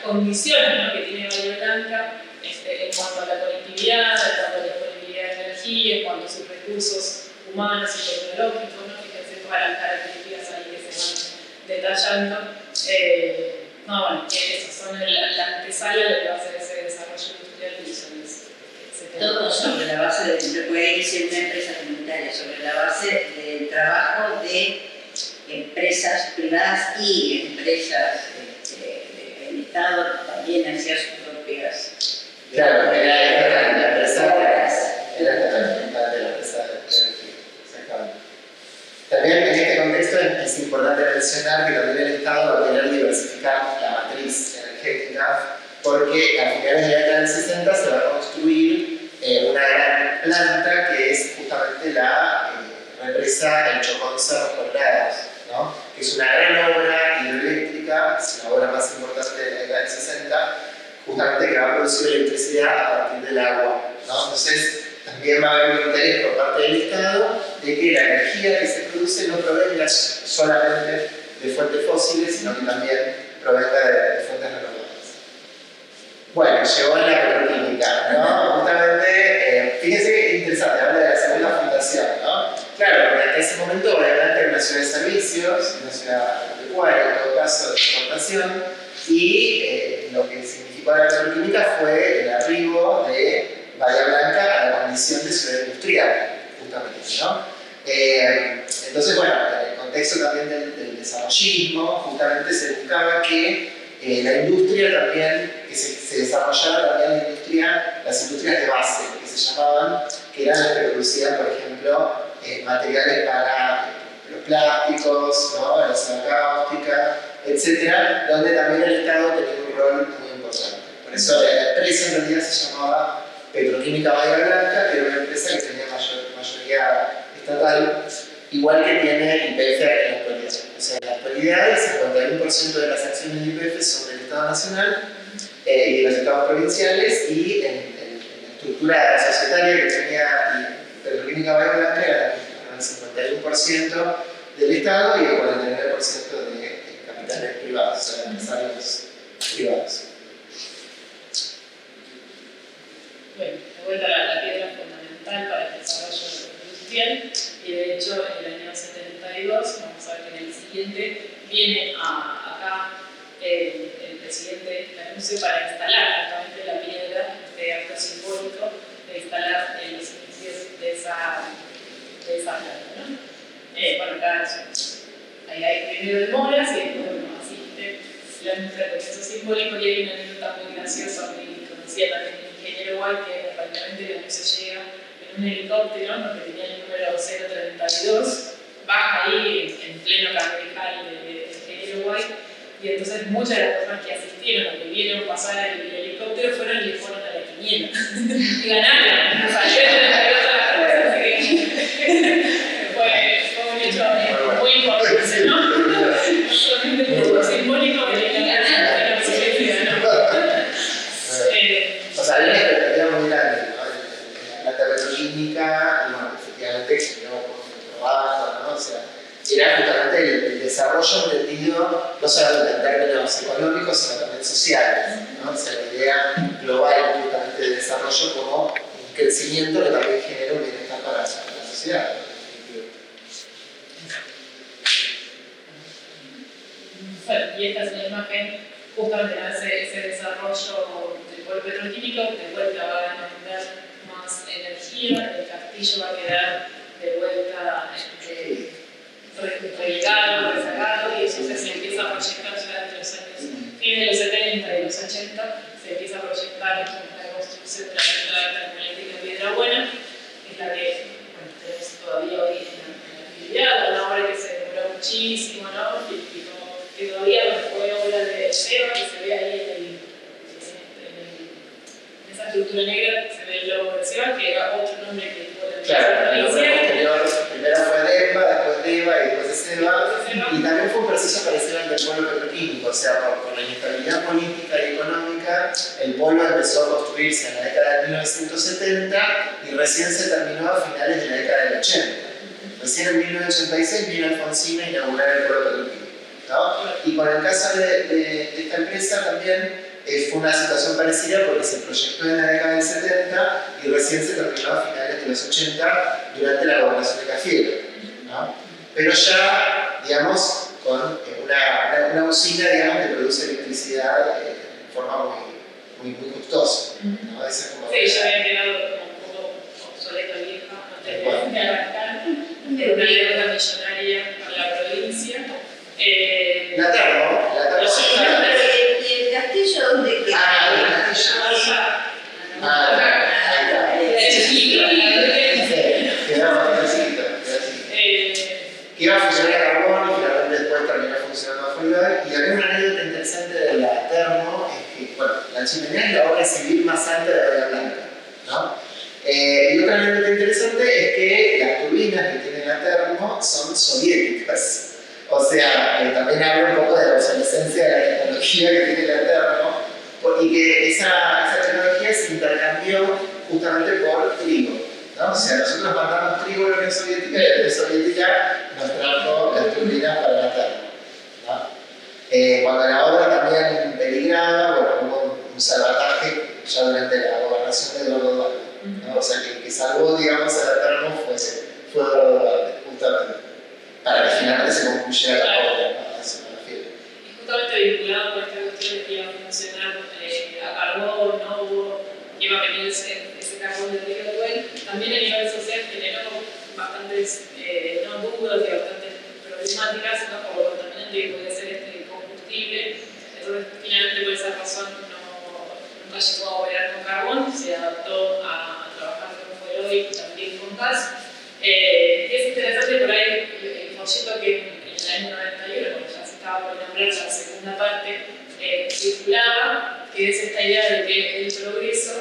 condiciones, ¿no?, que tiene Bahía Blanca en cuanto a la conectividad, en cuanto a la disponibilidad de energía, en cuanto a sus recursos humanos y tecnológicos, ¿no? Fíjense todas las características ahí que se van detallando. No, bueno, que esas son la antesala de lo que va a ser ese desarrollo industrial y son todo sobre la base de lo que puede irse una empresa comunitaria, sobre la base del trabajo de empresas privadas y empresas del Estado también hacía sus propias. Claro, era la empresa de la empresa de energía, exactamente. También en este contexto es importante mencionar que también el Estado va a querer diversificar la matriz energética, porque a finales de la década del 60 se va a construir una gran planta que es justamente la represa El Chocón Cerros Colorados, ¿no? Que es una gran obra hidroeléctrica, es la obra más importante de la década del 60, justamente que va a producir electricidad a partir del agua, ¿no? Entonces también va a haber un interés por parte del Estado de que la energía que se produce no provenga solamente de fuentes fósiles, sino que también provenga de fuentes renovables. Bueno, llegó la petroquímica, ¿no? Justamente, fíjense que interesante, habla de la segunda fundación, ¿no? Claro, porque hasta ese momento Bahía Blanca era una ciudad de servicios, una ciudad pecuaria, en todo caso de exportación, y lo que significó la petroquímica fue el arribo de Bahía Blanca a la condición de ciudad industrial, justamente, ¿no? Entonces, bueno, en el contexto también del desarrollismo, justamente se buscaba que la industria también, que se desarrollara también las industrias de base, que se llamaban, que eran las que producían, por ejemplo, materiales para los plásticos, ¿no?, la cera cáustica, etc., donde también el Estado tenía un rol muy importante. Por eso la empresa en realidad se llamaba Petroquímica Bahía Blanca, que era una empresa que tenía mayoría estatal, igual que tiene YPF en la actualidad. O sea, en la actualidad el 51% de las acciones de YPF son del Estado Nacional y de los Estados provinciales, y en la estructura societaria que tenía Petroquímica Bahía Blanca era el 51% del Estado y el 49% de capitales privados, o sea, empresarios privados. Bueno, de vuelta la piedra fundamental para el desarrollo industrial, y de hecho en el año 72, vamos a ver que en el siguiente viene acá el presidente Lanusse para instalar justamente la piedra, este acto simbólico de instalar los inicios de esa planta, ¿no? Bueno, acá hay primero demoras y después, bueno, asiste Lanusse con eso simbólico, y hay una anécdota muy graciosa, muy conocida también del ingeniero White, que aparentemente Lanusse llega en un helicóptero, ¿no?, que tenía el número 032, baja ahí en pleno cardenal del ingeniero White, y entonces muchas de las personas que asistieron o que vieron pasar el helicóptero fueron y le fueron a la quiniela y ganaron, o sea, yo no les a las cosas, así que fue un hecho muy importante, ¿no? Solamente por lo simbólico que le ganaron, pero sí que ganó. O sea, hay una expectativa muy grande, ¿no? La petroquímica, y bueno, efectivamente generó un trabajo, ¿no? O sea, era justamente el desarrollo entendido no solamente en términos económicos, sino también sociales, ¿no? O sea, la idea global justamente de desarrollo como un crecimiento que también genera un bienestar para la sociedad. Bueno, y esta es una imagen justamente de ese desarrollo del polo petroquímico. De vuelta va a demandar más energía, el castillo va a quedar de vuelta relegado, rezagado, y eso se empieza a proyectar ya desde los años fines de los 70 y los 80, se empieza a proyectar la construcción de la central termoeléctrica de Piedra Buena, que es la que tenemos todavía hoy en la actividad, una obra que se demoró muchísimo, ¿no? Que todavía no fue obra de Seba, que se ve ahí en esa estructura negra, se ve el logo de Seba, que era otro nombre que tuvo la Claro, el nombre provincia. posterior, primero fue Deva, después Deva y después de Seba, y también fue un proceso parecido al del polo petroquímico, o sea, por la inestabilidad política y económica, el polo empezó a construirse en la década de 1970 y recién se terminó a finales de la década del 80. Recién en 1986 vino Alfonsín a inaugurar el polo petroquímico, ¿no? Y con el caso de esta empresa también fue una situación parecida porque se proyectó en la década del 70 y recién se terminó a finales de los 80 durante la gobernación de Cafiero, ¿no? Pero ya, digamos, con una usina, digamos, que produce electricidad de forma muy costosa, ¿no? Esa es como Sí, ya había quedado como un poco obsoleta vieja antes de arrancar, de una deuda millonaria para la provincia. La termo ¿Y el castillo dónde queda? el castillo. Ahí está. Era chiquito, Quedaba bastante que iba a funcionar a carbón y finalmente después terminó funcionando a fluidar. Y había una anécdota interesante de la termo, es que, bueno, la chimenea es la obra civil más alta de Bahía Blanca, ¿no? Y otra anécdota interesante es que las turbinas que tiene la termo son soviéticas. O sea, también habla un poco de la obsolescencia de la tecnología que tiene la termo y que esa tecnología se intercambió justamente por trigo, ¿no? O sea, nosotros mandamos trigo a la Unión Soviética y la Unión Soviética nos trajo las turbinas para la termo, ¿no? Cuando la obra también peligraba, bueno, hubo un salvataje ya durante la gobernación de Eduardo Duhalde, ¿no? O sea, que salvó, digamos, a la termo fue Eduardo Duhalde, justamente, para que finalmente se concluyera la obra, ¿no? A eso me refiero. Y justamente vinculado con esta cuestión de que iba a funcionar a carbón, no hubo, que iba a venir ese carbón del río Duel, también a nivel social generó bastantes dudas y bastantes problemáticas, ¿no? Por lo contaminante que podía ser este combustible. Entonces, finalmente, por esa razón, nunca llegó a operar con carbón, se adaptó a trabajar con fuel oil y también con gas. Es interesante por ahí el folleto que en el año 91, cuando ya se estaba por nombrar la segunda parte, circulaba, que es esta idea de que el progreso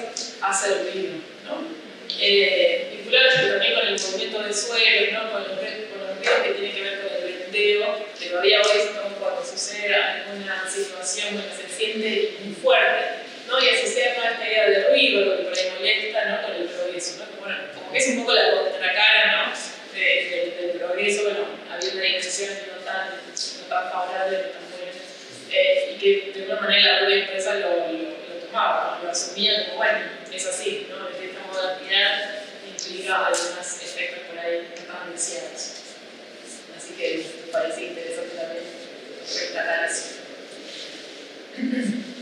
hace ruido, ¿no? Vinculado también con el movimiento de suelos, ¿no? Con los ríos que tienen que ver con el vendeo, que todavía hoy cuando sucede alguna situación que se siente muy fuerte, ¿no? Y asociar toda esta idea de ruido, lo que por ahí molesta, ¿no? Con el progreso, ¿no? Bueno, como que es un poco la contracara, ¿no? Del progreso, bueno, había una dimensión no tan favorable, no tan buena, y que de alguna manera la propia empresa lo tomaba, ¿no? Lo asumía como, bueno, es así, ¿no? Esta modernidad implica algunos efectos por ahí no tan deseados. Así que me parece interesante también destacar eso.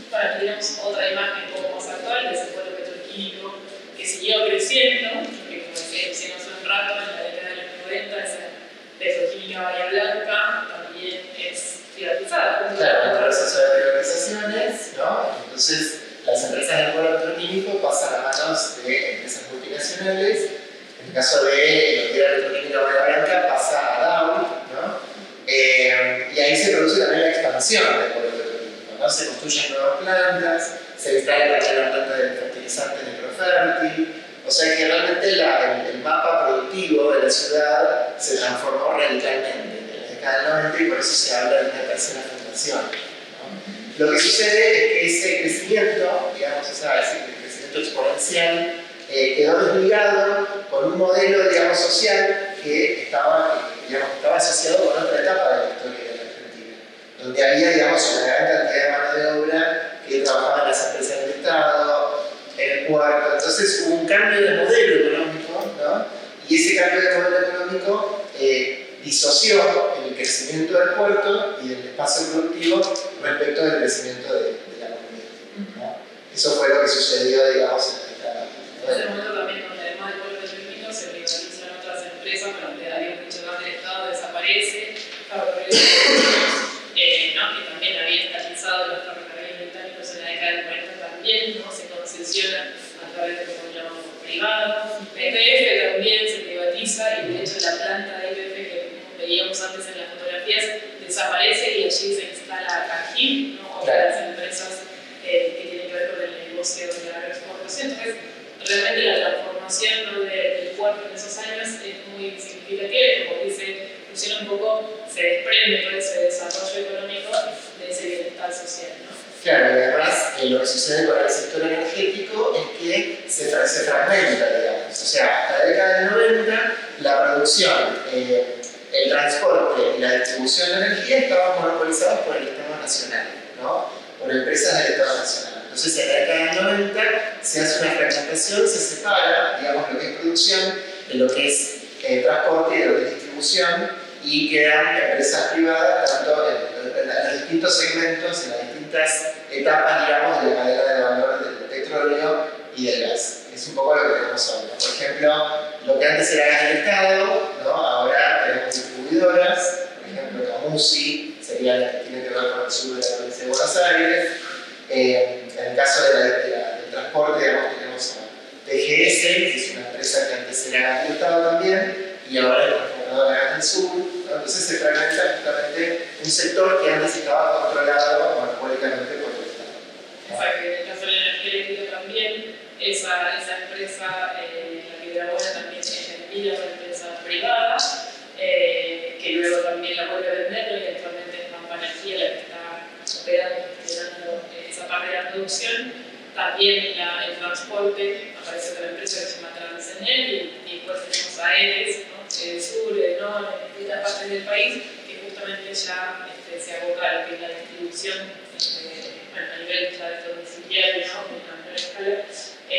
Bueno, tenemos otra imagen un poco más actual, que es el polo petroquímico, que siguió creciendo, que como decíamos hace un rato, en la década de los 90, esa petroquímica Bahía Blanca también es privatizada. Claro, un proceso de privatizaciones, ¿no? Entonces, las empresas del polo petroquímico pasan a manos de empresas multinacionales. En el caso de lo que era Petroquímica Bahía Blanca, pasa a Dow, ¿no? Y ahí se produce también la expansión del polo petroquímico, ¿no? Se construyen nuevas plantas, se instala también la planta de fertilizantes de Profertil. O sea que realmente el mapa productivo de la ciudad se transformó radicalmente en la década del 90 y por eso se habla de una tercera fundación, ¿no? Lo que sucede es que ese crecimiento, digamos, ese crecimiento exponencial, quedó desligado con un modelo, digamos, social que estaba asociado con otra etapa de la historia de la Argentina, donde había, digamos, una gran cantidad de mano de obra que trabajaba en las empresas del Estado, en el puerto. Entonces hubo un cambio de modelo económico, ¿no? Y ese cambio de modelo económico disoció el crecimiento del puerto y del espacio productivo respecto del crecimiento de la comunidad, ¿no? Eso fue lo que sucedió, digamos, en esta. En ese momento también, donde además del polo petroquímico se privatizan otras empresas, pero donde había mucho más del Estado desaparece, energías desaparece y allí se instala Cají, ¿no? Claro. Otras empresas que tienen que ver con el negocio de la agroexportación. Entonces, realmente la transformación, ¿no?, del puerto en esos años es muy significativa y, como dice Luciano, un poco se desprende todo ese desarrollo económico de ese bienestar social, ¿no? Claro, y además lo que sucede con el sector energético es que se fragmenta, digamos. O sea, hasta la década del 90, la producción, el transporte y la distribución de energía estaban monopolizados por el Estado Nacional, ¿no? Por empresas del Estado Nacional. Entonces, en la década del 90 se hace una fragmentación, se separa, digamos, lo que es producción de lo que es transporte y de lo que es distribución, y quedan empresas privadas, tanto en los distintos segmentos, en las distintas etapas, digamos, de la cadena de valor del petróleo y del gas. Es un poco lo que tenemos ahora. Por ejemplo, lo que antes era gas del Estado, ¿no? Ahora tenemos distribuidoras, por ejemplo, Camusi, sería la que tiene que ver con el sur de la provincia de Buenos Aires. En el caso del transporte, digamos, tenemos a TGS, que es una empresa que antes era gas del Estado también, y ahora es transformadora de gas del sur, ¿no? Entonces se fragmenta justamente un sector que antes estaba controlado monopólicamente por el Estado, ¿no? Exacto, en el caso de la energía eléctrica también, esa empresa, la Piedrabuena, también es vendida a una empresa privada, que luego también la vuelve a vender, y actualmente es Pampa Energía la que está operando, gestionando esa parte de la producción. También el transporte, aparece otra empresa que se llama Transenel, y después tenemos a EDES, ¿no?, del sur, del norte, en distintas partes del país, que justamente ya se aboca a lo que es la distribución, bueno, a nivel ya domiciliario, ¿no?, en una menor escala, y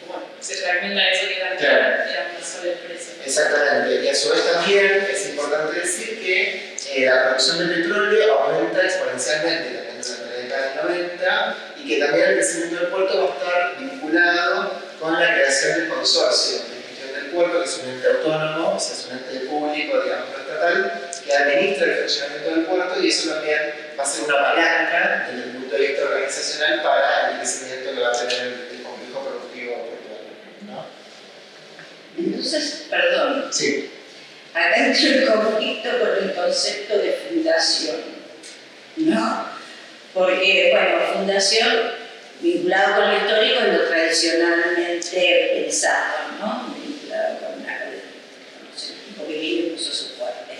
bueno, se fragmenta eso que era una sola empresa. Exactamente, y a su vez también es importante decir que la producción de petróleo aumenta exponencialmente también durante la década del 90, y que también el crecimiento del puerto va a estar vinculado con la creación del consorcio de gestión del puerto, que es un ente autónomo, o sea, es un ente público, digamos, no estatal, que administra el funcionamiento del puerto, y eso también va a ser una palanca desde el punto de vista organizacional para el crecimiento que va a tener el complejo productivo portuario, ¿no? Entonces, perdón, Sí. acá entra el conflicto con el concepto de fundación, ¿no? Porque, bueno, fundación vinculado con lo histórico es lo tradicionalmente pensado, ¿no? Vinculado con un tipo que vive y puso su fuerte.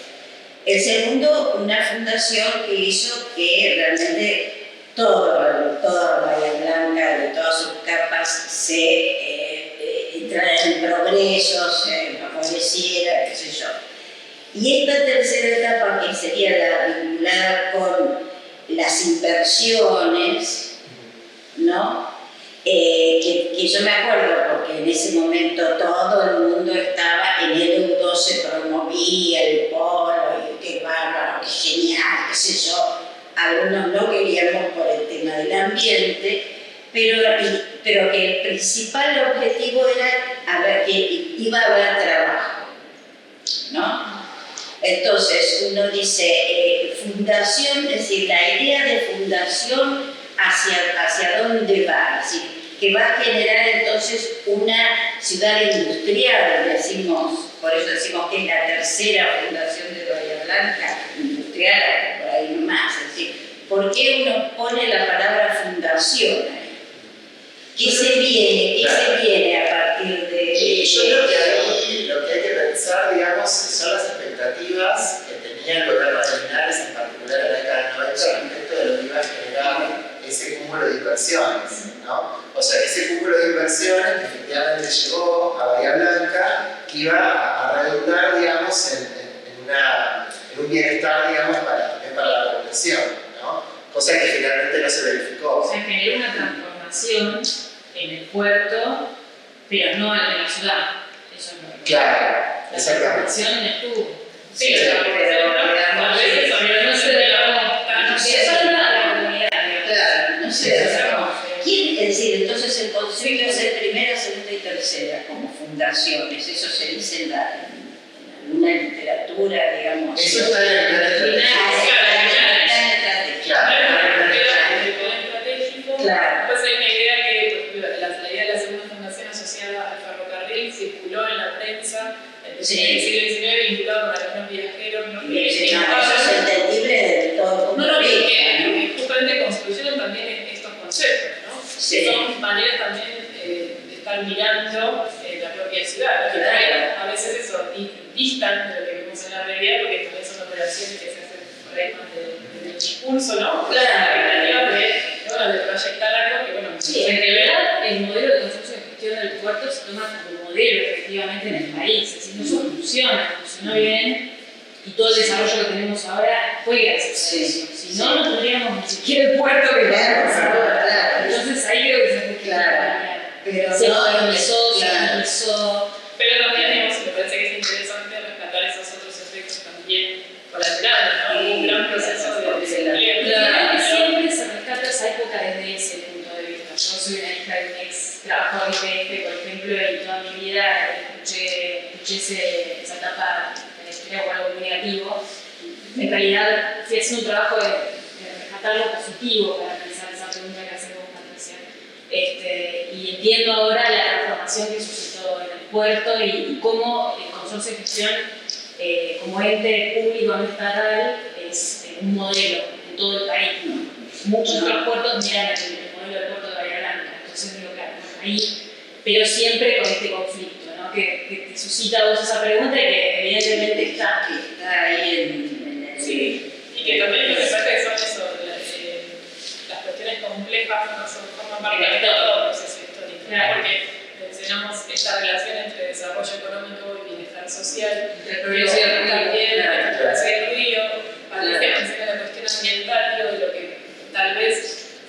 El segundo, una fundación que hizo que realmente toda Bahía Blanca, de todas sus capas, se entrara en progreso, se favoreciera, qué sé yo. Y esta tercera etapa, que sería la vinculada con las inversiones, ¿no? Que yo me acuerdo, porque en ese momento todo el mundo estaba, en el EU2 se promovía el polo, y qué bárbaro, qué genial, qué sé yo. Algunos no queríamos por el tema del ambiente, pero que el principal objetivo era que iba a haber trabajo, ¿no? Entonces uno dice, fundación, es decir, la idea de fundación hacia dónde va, es decir, que va a generar entonces una ciudad industrial, decimos, por eso decimos que es la tercera fundación de Bahía Blanca, industrial, por ahí nomás, es decir, ¿por qué uno pone la palabra fundación ahí? ¿Qué se viene a partir de Yo creo que ahí lo que hay que pensar, digamos, son las expectativas que tenía el gobierno de Linares, en particular en la década del 90, respecto de lo que iba a generar ese cúmulo de inversiones, ¿no? O sea, ese cúmulo de inversiones que efectivamente llegó a Bahía Blanca, que iba a redundar, digamos, en un bienestar, digamos, también para la población, ¿no? Cosa que finalmente no se verificó. O sea, generó una transformación en el puerto, pero no en la ciudad. Eso es lo que... Claro, La exactamente. transformación estuvo. Sí, pero a veces no se veíamos tan... no sé, la comunidad, claro, no sé, ¿quién? Es decir, entonces el concepto es de primera, segunda y tercera, como fundaciones, eso se dice en alguna literatura, digamos. Eso está en el plan estratégico. Claro. Después hay una idea que, la idea de la segunda fundación asociada al ferrocarril circuló en la prensa en el siglo XIX, vinculado con algunos viajeros, ¿no? Sí, no, eso estar mirando la propia ciudad, que traen a veces eso, distan de lo que vemos en la realidad, porque también son operaciones que se hacen por ahí más del discurso, ¿no? Claro. Expectativas de proyectar algo que, bueno, Sí, en realidad el modelo de consorcio de gestión del puerto se toma como modelo efectivamente en el país, es decir, eso funcionó bien y todo el desarrollo que tenemos ahora fue gracias a eso. Si no, no tendríamos ni siquiera el puerto que tenemos ahora. Claro. Entonces ahí creo que se tiene que cambiar. Pero Se no, modernizó, se claro. modernizó. Pero también, digamos, me parece que es interesante rescatar esos otros efectos también colaterales, ¿no? Hubo un gran proceso de desempleo. Claro, y siempre se rescata esa época desde ese punto de vista. Yo soy una hija de un ex trabajador IPF, por ejemplo, y toda mi vida escuché esa etapa de la historia como algo muy negativo. En realidad fui haciendo un trabajo de rescatar lo positivo para realizar esa pregunta que hacemos, Patricia. Y entiendo ahora la transformación que suscitó en el puerto y cómo el consorcio de gestión como ente público no estatal es un modelo en todo el país, ¿no? Muchos otros puertos miran el modelo del puerto de Bahía Blanca, entonces digo, claro, ahí, pero siempre con este conflicto, ¿no? Que te suscita a vos esa pregunta y que evidentemente está ahí en el... Sí, y que también lo que pasa es que son eso, las cuestiones complejas no forman parte de todo el proceso histórico, Claro. porque mencionamos esta relación entre desarrollo económico y bienestar social, entre el progreso y el ruido. también Claro. el progreso y el ruido, Patricia menciona la cuestión ambiental, digo, de lo que tal vez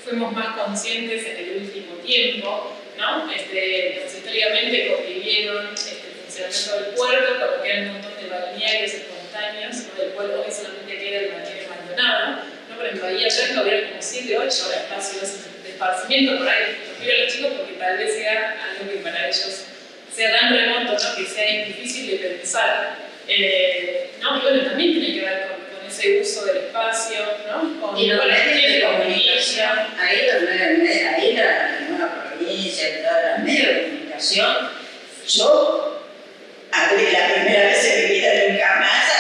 fuimos más conscientes en el último tiempo, ¿no? Digamos, históricamente convivieron el funcionamiento del puerto, como que hay un montón de balnearios espontáneos, ¿no? Del cual hoy solamente queda el balneario abandonado, ¿no? Pero en Bahía Blanca hubiera como 7, 8 espacios de esparcimiento por ahí, los pibes a los chicos, porque tal vez sea algo que para ellos sea tan remoto, ¿no? Que sea difícil de pensar. ¿No? Y bueno, también tiene que ver con ese uso del espacio, ¿no? Con Y los las medios redes de comunicación, ahí la nueva provincia, todos los medios de comunicación, yo hablé la primera vez en mi vida nunca más a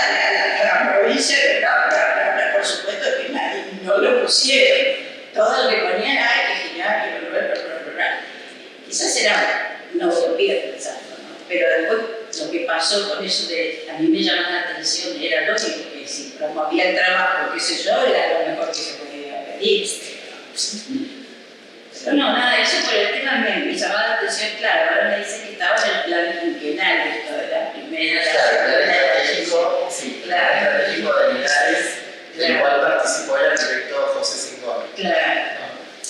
la provincia de bla, por supuesto que nadie, no lo pusieron, todos le ponían, ay, qué genial, que bla. Quizás era una utopía pensando, ¿no? Pero después lo que pasó con eso a mí me llamó la atención, era lógico que si promovía el trabajo, qué sé yo, era lo mejor que se podía pedir. Pero no, nada, eso por el tema me llamaba la atención, claro, ahora me dicen que estaba en el plan quinquenal, esto de la primera, la Claro, el plan segunda, estratégico, sí, el plan Claro. estratégico de Linares, del Claro. cual participó el arquitecto José Singón. claro.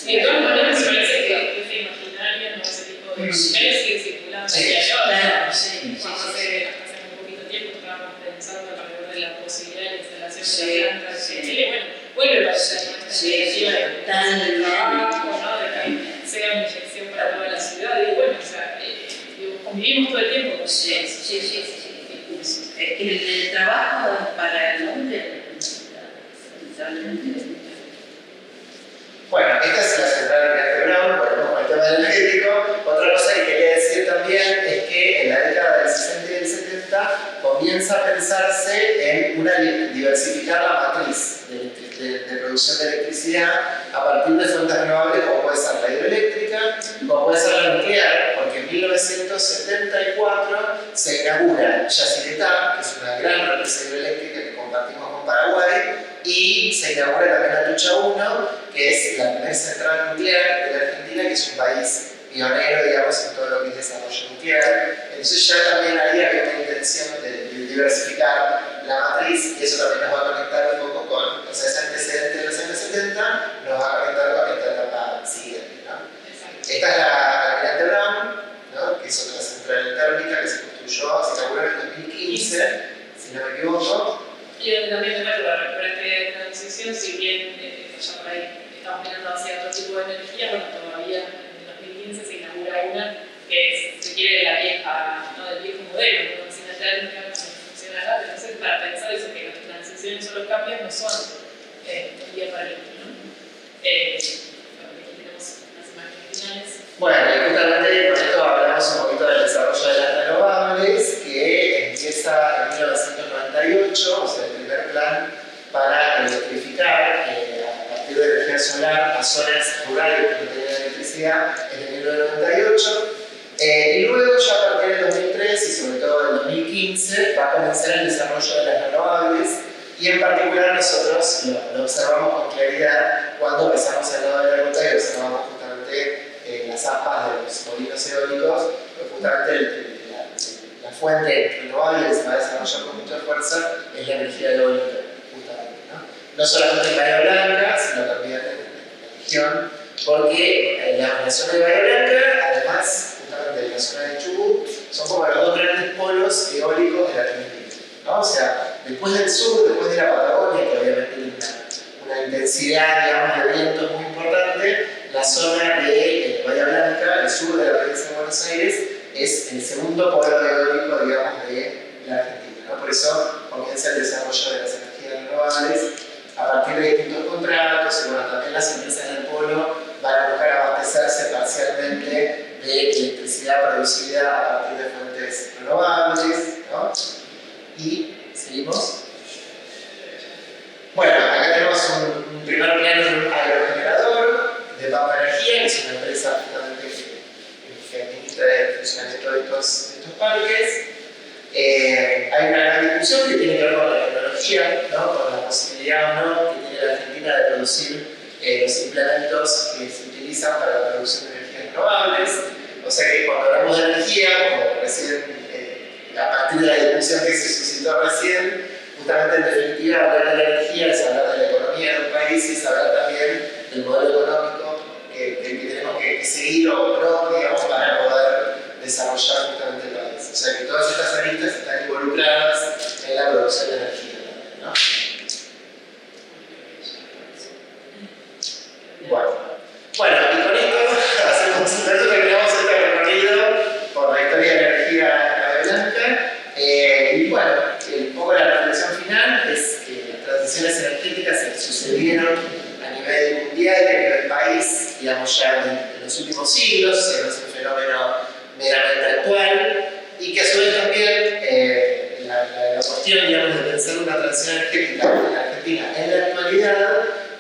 De todas maneras, me parece que ese imaginario, ¿no? Ese tipo de imaginarios sigue circulando Sí, a día de hoy, ¿no? Claro, sí. Hasta hace muy poquito tiempo estábamos pensando alrededor de la posibilidad de la instalación Sí, de la planta sí. en Chile. Bueno, vuelve a aparecer esta Sí, iniciativa de totalmente. trabajo, ¿no? De que sea una inyección para toda la ciudad. Y bueno, o sea, convivimos todo el tiempo con Sí. discursos. Es que el trabajo para el hombre, lamentablemente, Bueno, esta es la central de Brown, volvemos con el tema energético. Otra cosa que quería decir también es que en la década del 60 y del 70 comienza a pensarse en diversificar la matriz de producción de electricidad a partir de fuentes renovables como puede ser la hidroeléctrica, como puede ser la nuclear, porque en 1974 se inaugura Yacyretá, que es una gran represa hidroeléctrica que compartimos con Paraguay, y se inaugura también Atucha 1, que es la primera central nuclear de la Argentina, que es un país pionero, digamos, en todo lo que es desarrollo nuclear. Entonces ya también ahí había una intención de diversificar la matriz, y eso también nos va a conectar un poco con, o sea, ese antecedente de los años 70 nos va a conectar con esta etapa siguiente, ¿no? Esta es la Almirante Brown, ¿no? Que es otra central térmica que se construyó, se inauguró en el 2015, si no me equivoco. Y donde también, bueno, para esta transición, si bien ya por ahí estamos mirando hacia otro tipo de energía, bueno, todavía en 2015 se inaugura una que se quiere de la vieja, ¿no? Del viejo modelo, de cocina térmica, que funcionará, pero entonces para pensar eso, que las transiciones o los cambios no son un día para el otro, ¿no? Aquí tenemos unas imágenes finales. Bueno, y justamente con esto hablamos un poquito del desarrollo de las renovables, que empieza en 1998, o sea, el primer plan para electrificar a partir de energía solar a zonas rurales que no tenían electricidad, es de 1998. comenzar el desarrollo de las renovables y en particular nosotros lo observamos con claridad cuando pasamos al lado de la ruta y observamos justamente las aspas de los molinos eólicos, pues justamente la fuente renovable que se va a desarrollar con mucha fuerza es la energía eólica, justamente, ¿no? No solamente en Bahía Blanca, sino también en la región, porque en la zona de Bahía Blanca, además, justamente en la zona de Chubut, son como los dos grandes polos eólicos de la Argentina, ¿no? O sea, después del sur, después de la Patagonia, que obviamente tiene una intensidad, digamos, de viento muy importante, la zona de Bahía Blanca, el sur de la provincia de Buenos Aires, es el segundo polo eólico, digamos, de la Argentina, ¿no? Por eso comienza el desarrollo de las energías renovables a partir de distintos contratos, y bueno, también las empresas del polo van a buscar abastecerse parcialmente de electricidad producida a partir de fuentes renovables, ¿no? Y seguimos. Bueno, acá tenemos un primer plano de un aerogenerador de Pampa Energía, que es una empresa justamente que administra el funcionamiento de estos parques. Hay una gran discusión que tiene que ver con la tecnología, ¿no? Con la posibilidad o no que tiene la Argentina de producir los implementos que se utilizan para la producción de energías renovables. O sea que cuando hablamos de energía, como recién, a partir de la discusión que se suscitó recién, justamente en definitiva hablar de la energía es hablar de la economía de un país y es hablar también del modelo económico que tenemos que seguir o no, digamos, para poder desarrollar justamente el país. O sea que todas estas aristas están involucradas en la producción de energía también, ¿no? Bueno, y con esto hacemos terminamos este recorrido por la historia de la energía en Bahía Blanca. Y bueno, un poco la reflexión final es que las transiciones energéticas se sucedieron a nivel mundial y a nivel país, digamos ya en los últimos siglos, o sea, no es un fenómeno meramente actual, y que a su vez también la cuestión, digamos, de pensar una transición energética en la Argentina en la actualidad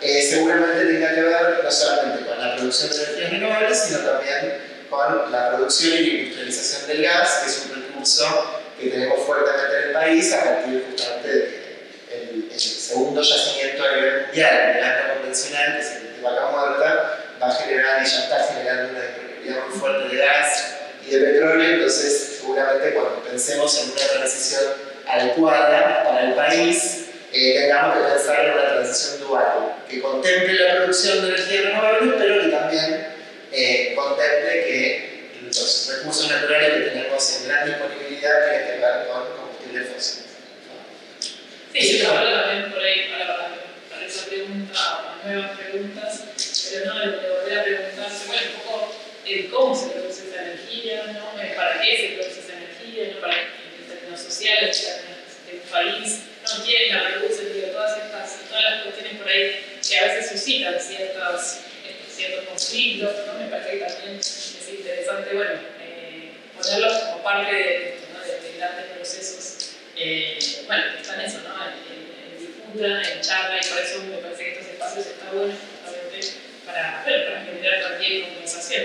seguramente tenga que ver no solamente con la producción de energías renovables, sino también con la producción y la industrialización del gas, que es un recurso que tenemos fuertemente en el país a partir justamente de el segundo yacimiento a nivel mundial de gas no convencional, que es el de Vaca Muerta, va a generar y ya está generando una disponibilidad muy fuerte de gas y de petróleo. Entonces seguramente cuando pensemos en una transición adecuada para el país, tengamos que pensar en una transición dual, que contemple la producción de energía renovable, pero que también contemple que los recursos naturales que tenemos en gran disponibilidad tienen que ver con combustibles fósiles. Sí, yo hablo también por ahí para esa pregunta, o nuevas preguntas, pero no de volver a preguntarse, bueno, un poco el cómo se produce esa energía, ¿no? Para qué se produce esa energía, ¿no? Para en términos sociales, en un país, ¿no? ¿Quién la produce? Digo, todas las cuestiones por ahí que a veces suscitan ciertos conflictos, ¿no? Me parece que también es interesante, bueno, ponerlos como parte de esto, ¿no? De grandes procesos. Bueno, están eso, ¿no? En disputa, en charla, y por eso me parece que estos espacios están buenos justamente para generar también conversación.